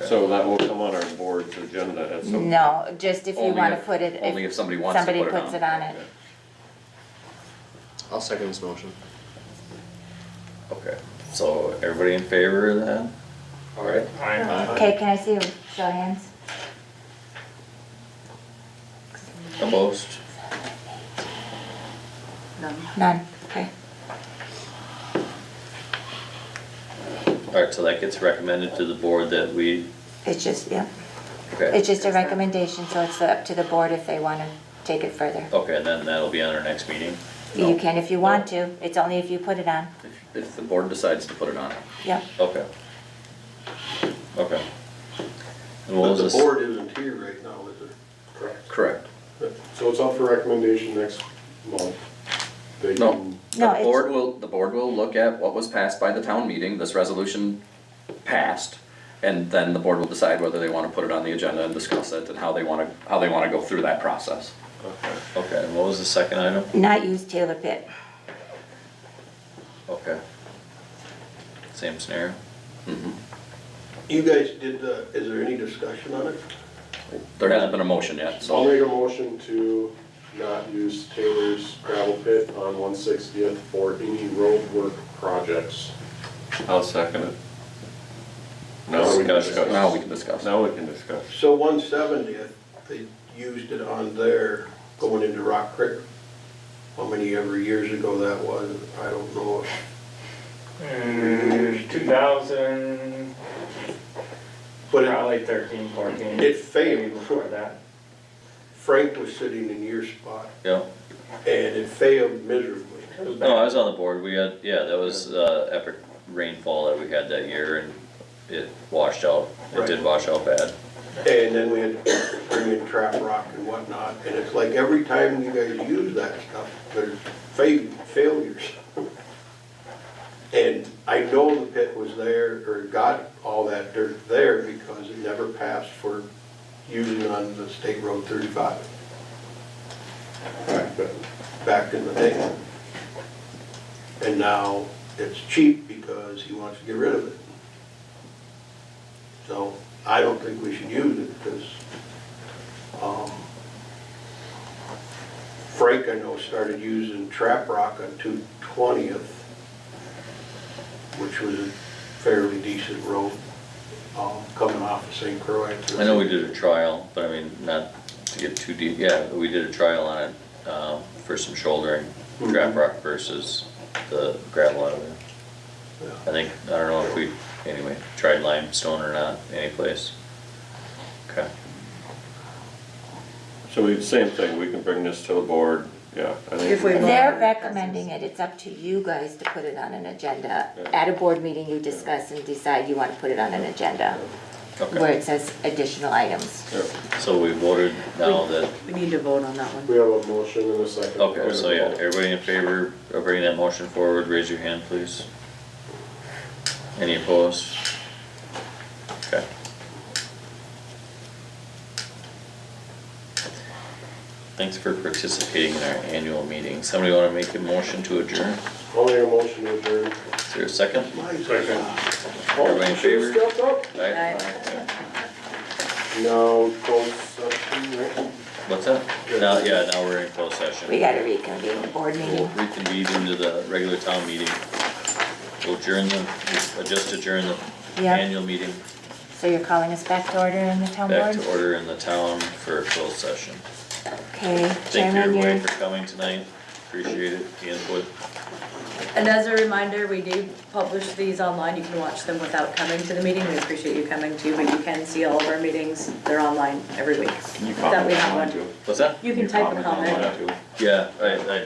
So that will come on our board's agenda at some. no, just if you Only wanna if- put it, Only if if somebody wants to put somebody it on. puts it on it. I'll second this motion. Okay, so everybody in favor of that? All right. Okay, can I see your show of hands? Opposed? None. None, okay. All right, so that gets recommended to the board that we, It's just, yeah, okay, it's just a recommendation, so it's up to the board if they wanna take it further. okay, and then that'll be on our next meeting? You can if you want to, it's only if you put it on, If the board decides to put it on. yep. Okay. Okay. And what But was the this? board isn't here right now, is it? Correct. Correct. So it's up for recommendation next month. They No. can- No, The board will look at what was passed by the town meeting, this resolution passed, and then the board will decide whether they wanna put it on the agenda and discuss it, and how they wanna go through that process. Okay, and what was the second item? Not use Taylor Pit. Okay. Same scenario? Mhm. You guys did, is there any discussion on it? There hasn't been a motion yet, I'll so, make a motion to not use Taylor's gravel pit on 160th for any road work projects. I'll second it. Now Now we we can can discuss. now we can discuss. Now we can discuss. So 170th, they used it on there going into Rock Creek. How many ever years ago that was, I don't know. 2000, But probably 13, 14. it failed. Maybe before that. Frank was sitting in your spot, Yeah. and it failed miserably. It was No, I bad. was on the board. We had, yeah, that was epic rainfall that we had that year, and it washed out. It did wash out bad. And then we had to bring in trap rock and whatnot, and it's like every time you guys use that stuff, there's failures. And I know the pit was there, or got all that dirt there because it never passed for using on the State Road 35. Back in the day. And now it's cheap because he wants to get rid of it. So I don't think we should use it because Frank, I know, started using trap rock on 220th, which was a fairly decent road coming off of St. Croix. I know we did a trial, but I mean, not to get too deep. Yeah, we did a trial on it for some shouldering, trap rock versus the gravel out of it. Yeah. I think, I don't know if we, anyway, tried limestone or not, anyplace. Okay. So we, same thing, we can bring this to the board Yeah, I think. If we want- They're recommending it, it's up to you guys to put it on an agenda. At a board meeting, you discuss and decide you want to put it on an agenda, where Okay, it says additional items. so we voted now that, We need to vote on that one. We have a motion and a second. okay, so yeah, everybody in favor of bringing that motion forward, raise your hand, please. Any opposed? Okay. Thanks for participating in our annual meeting. Somebody wanna make a motion to adjourn? I'll make a motion to adjourn. Is there a second? Second. Everybody in favor? Aye. Now, close session, right? What's that? Now, yeah, now we're in closed session. We gotta reconvene the board We'll meeting. reconvene into the regular town meeting. We'll adjourn just adjourn the Yep. annual meeting So you're calling us back to order in the town back board? to order in the town for a closed session. Okay, Thank you Chairman, everybody you're, for coming tonight. Appreciate it, the input. And as a reminder, we do publish these online. You can watch them without coming to the meeting. We appreciate you coming too, but you can see all of our meetings. They're online every week. Can you That we comment have on one. too? What's that? You can type a comment. on that too? Yeah, I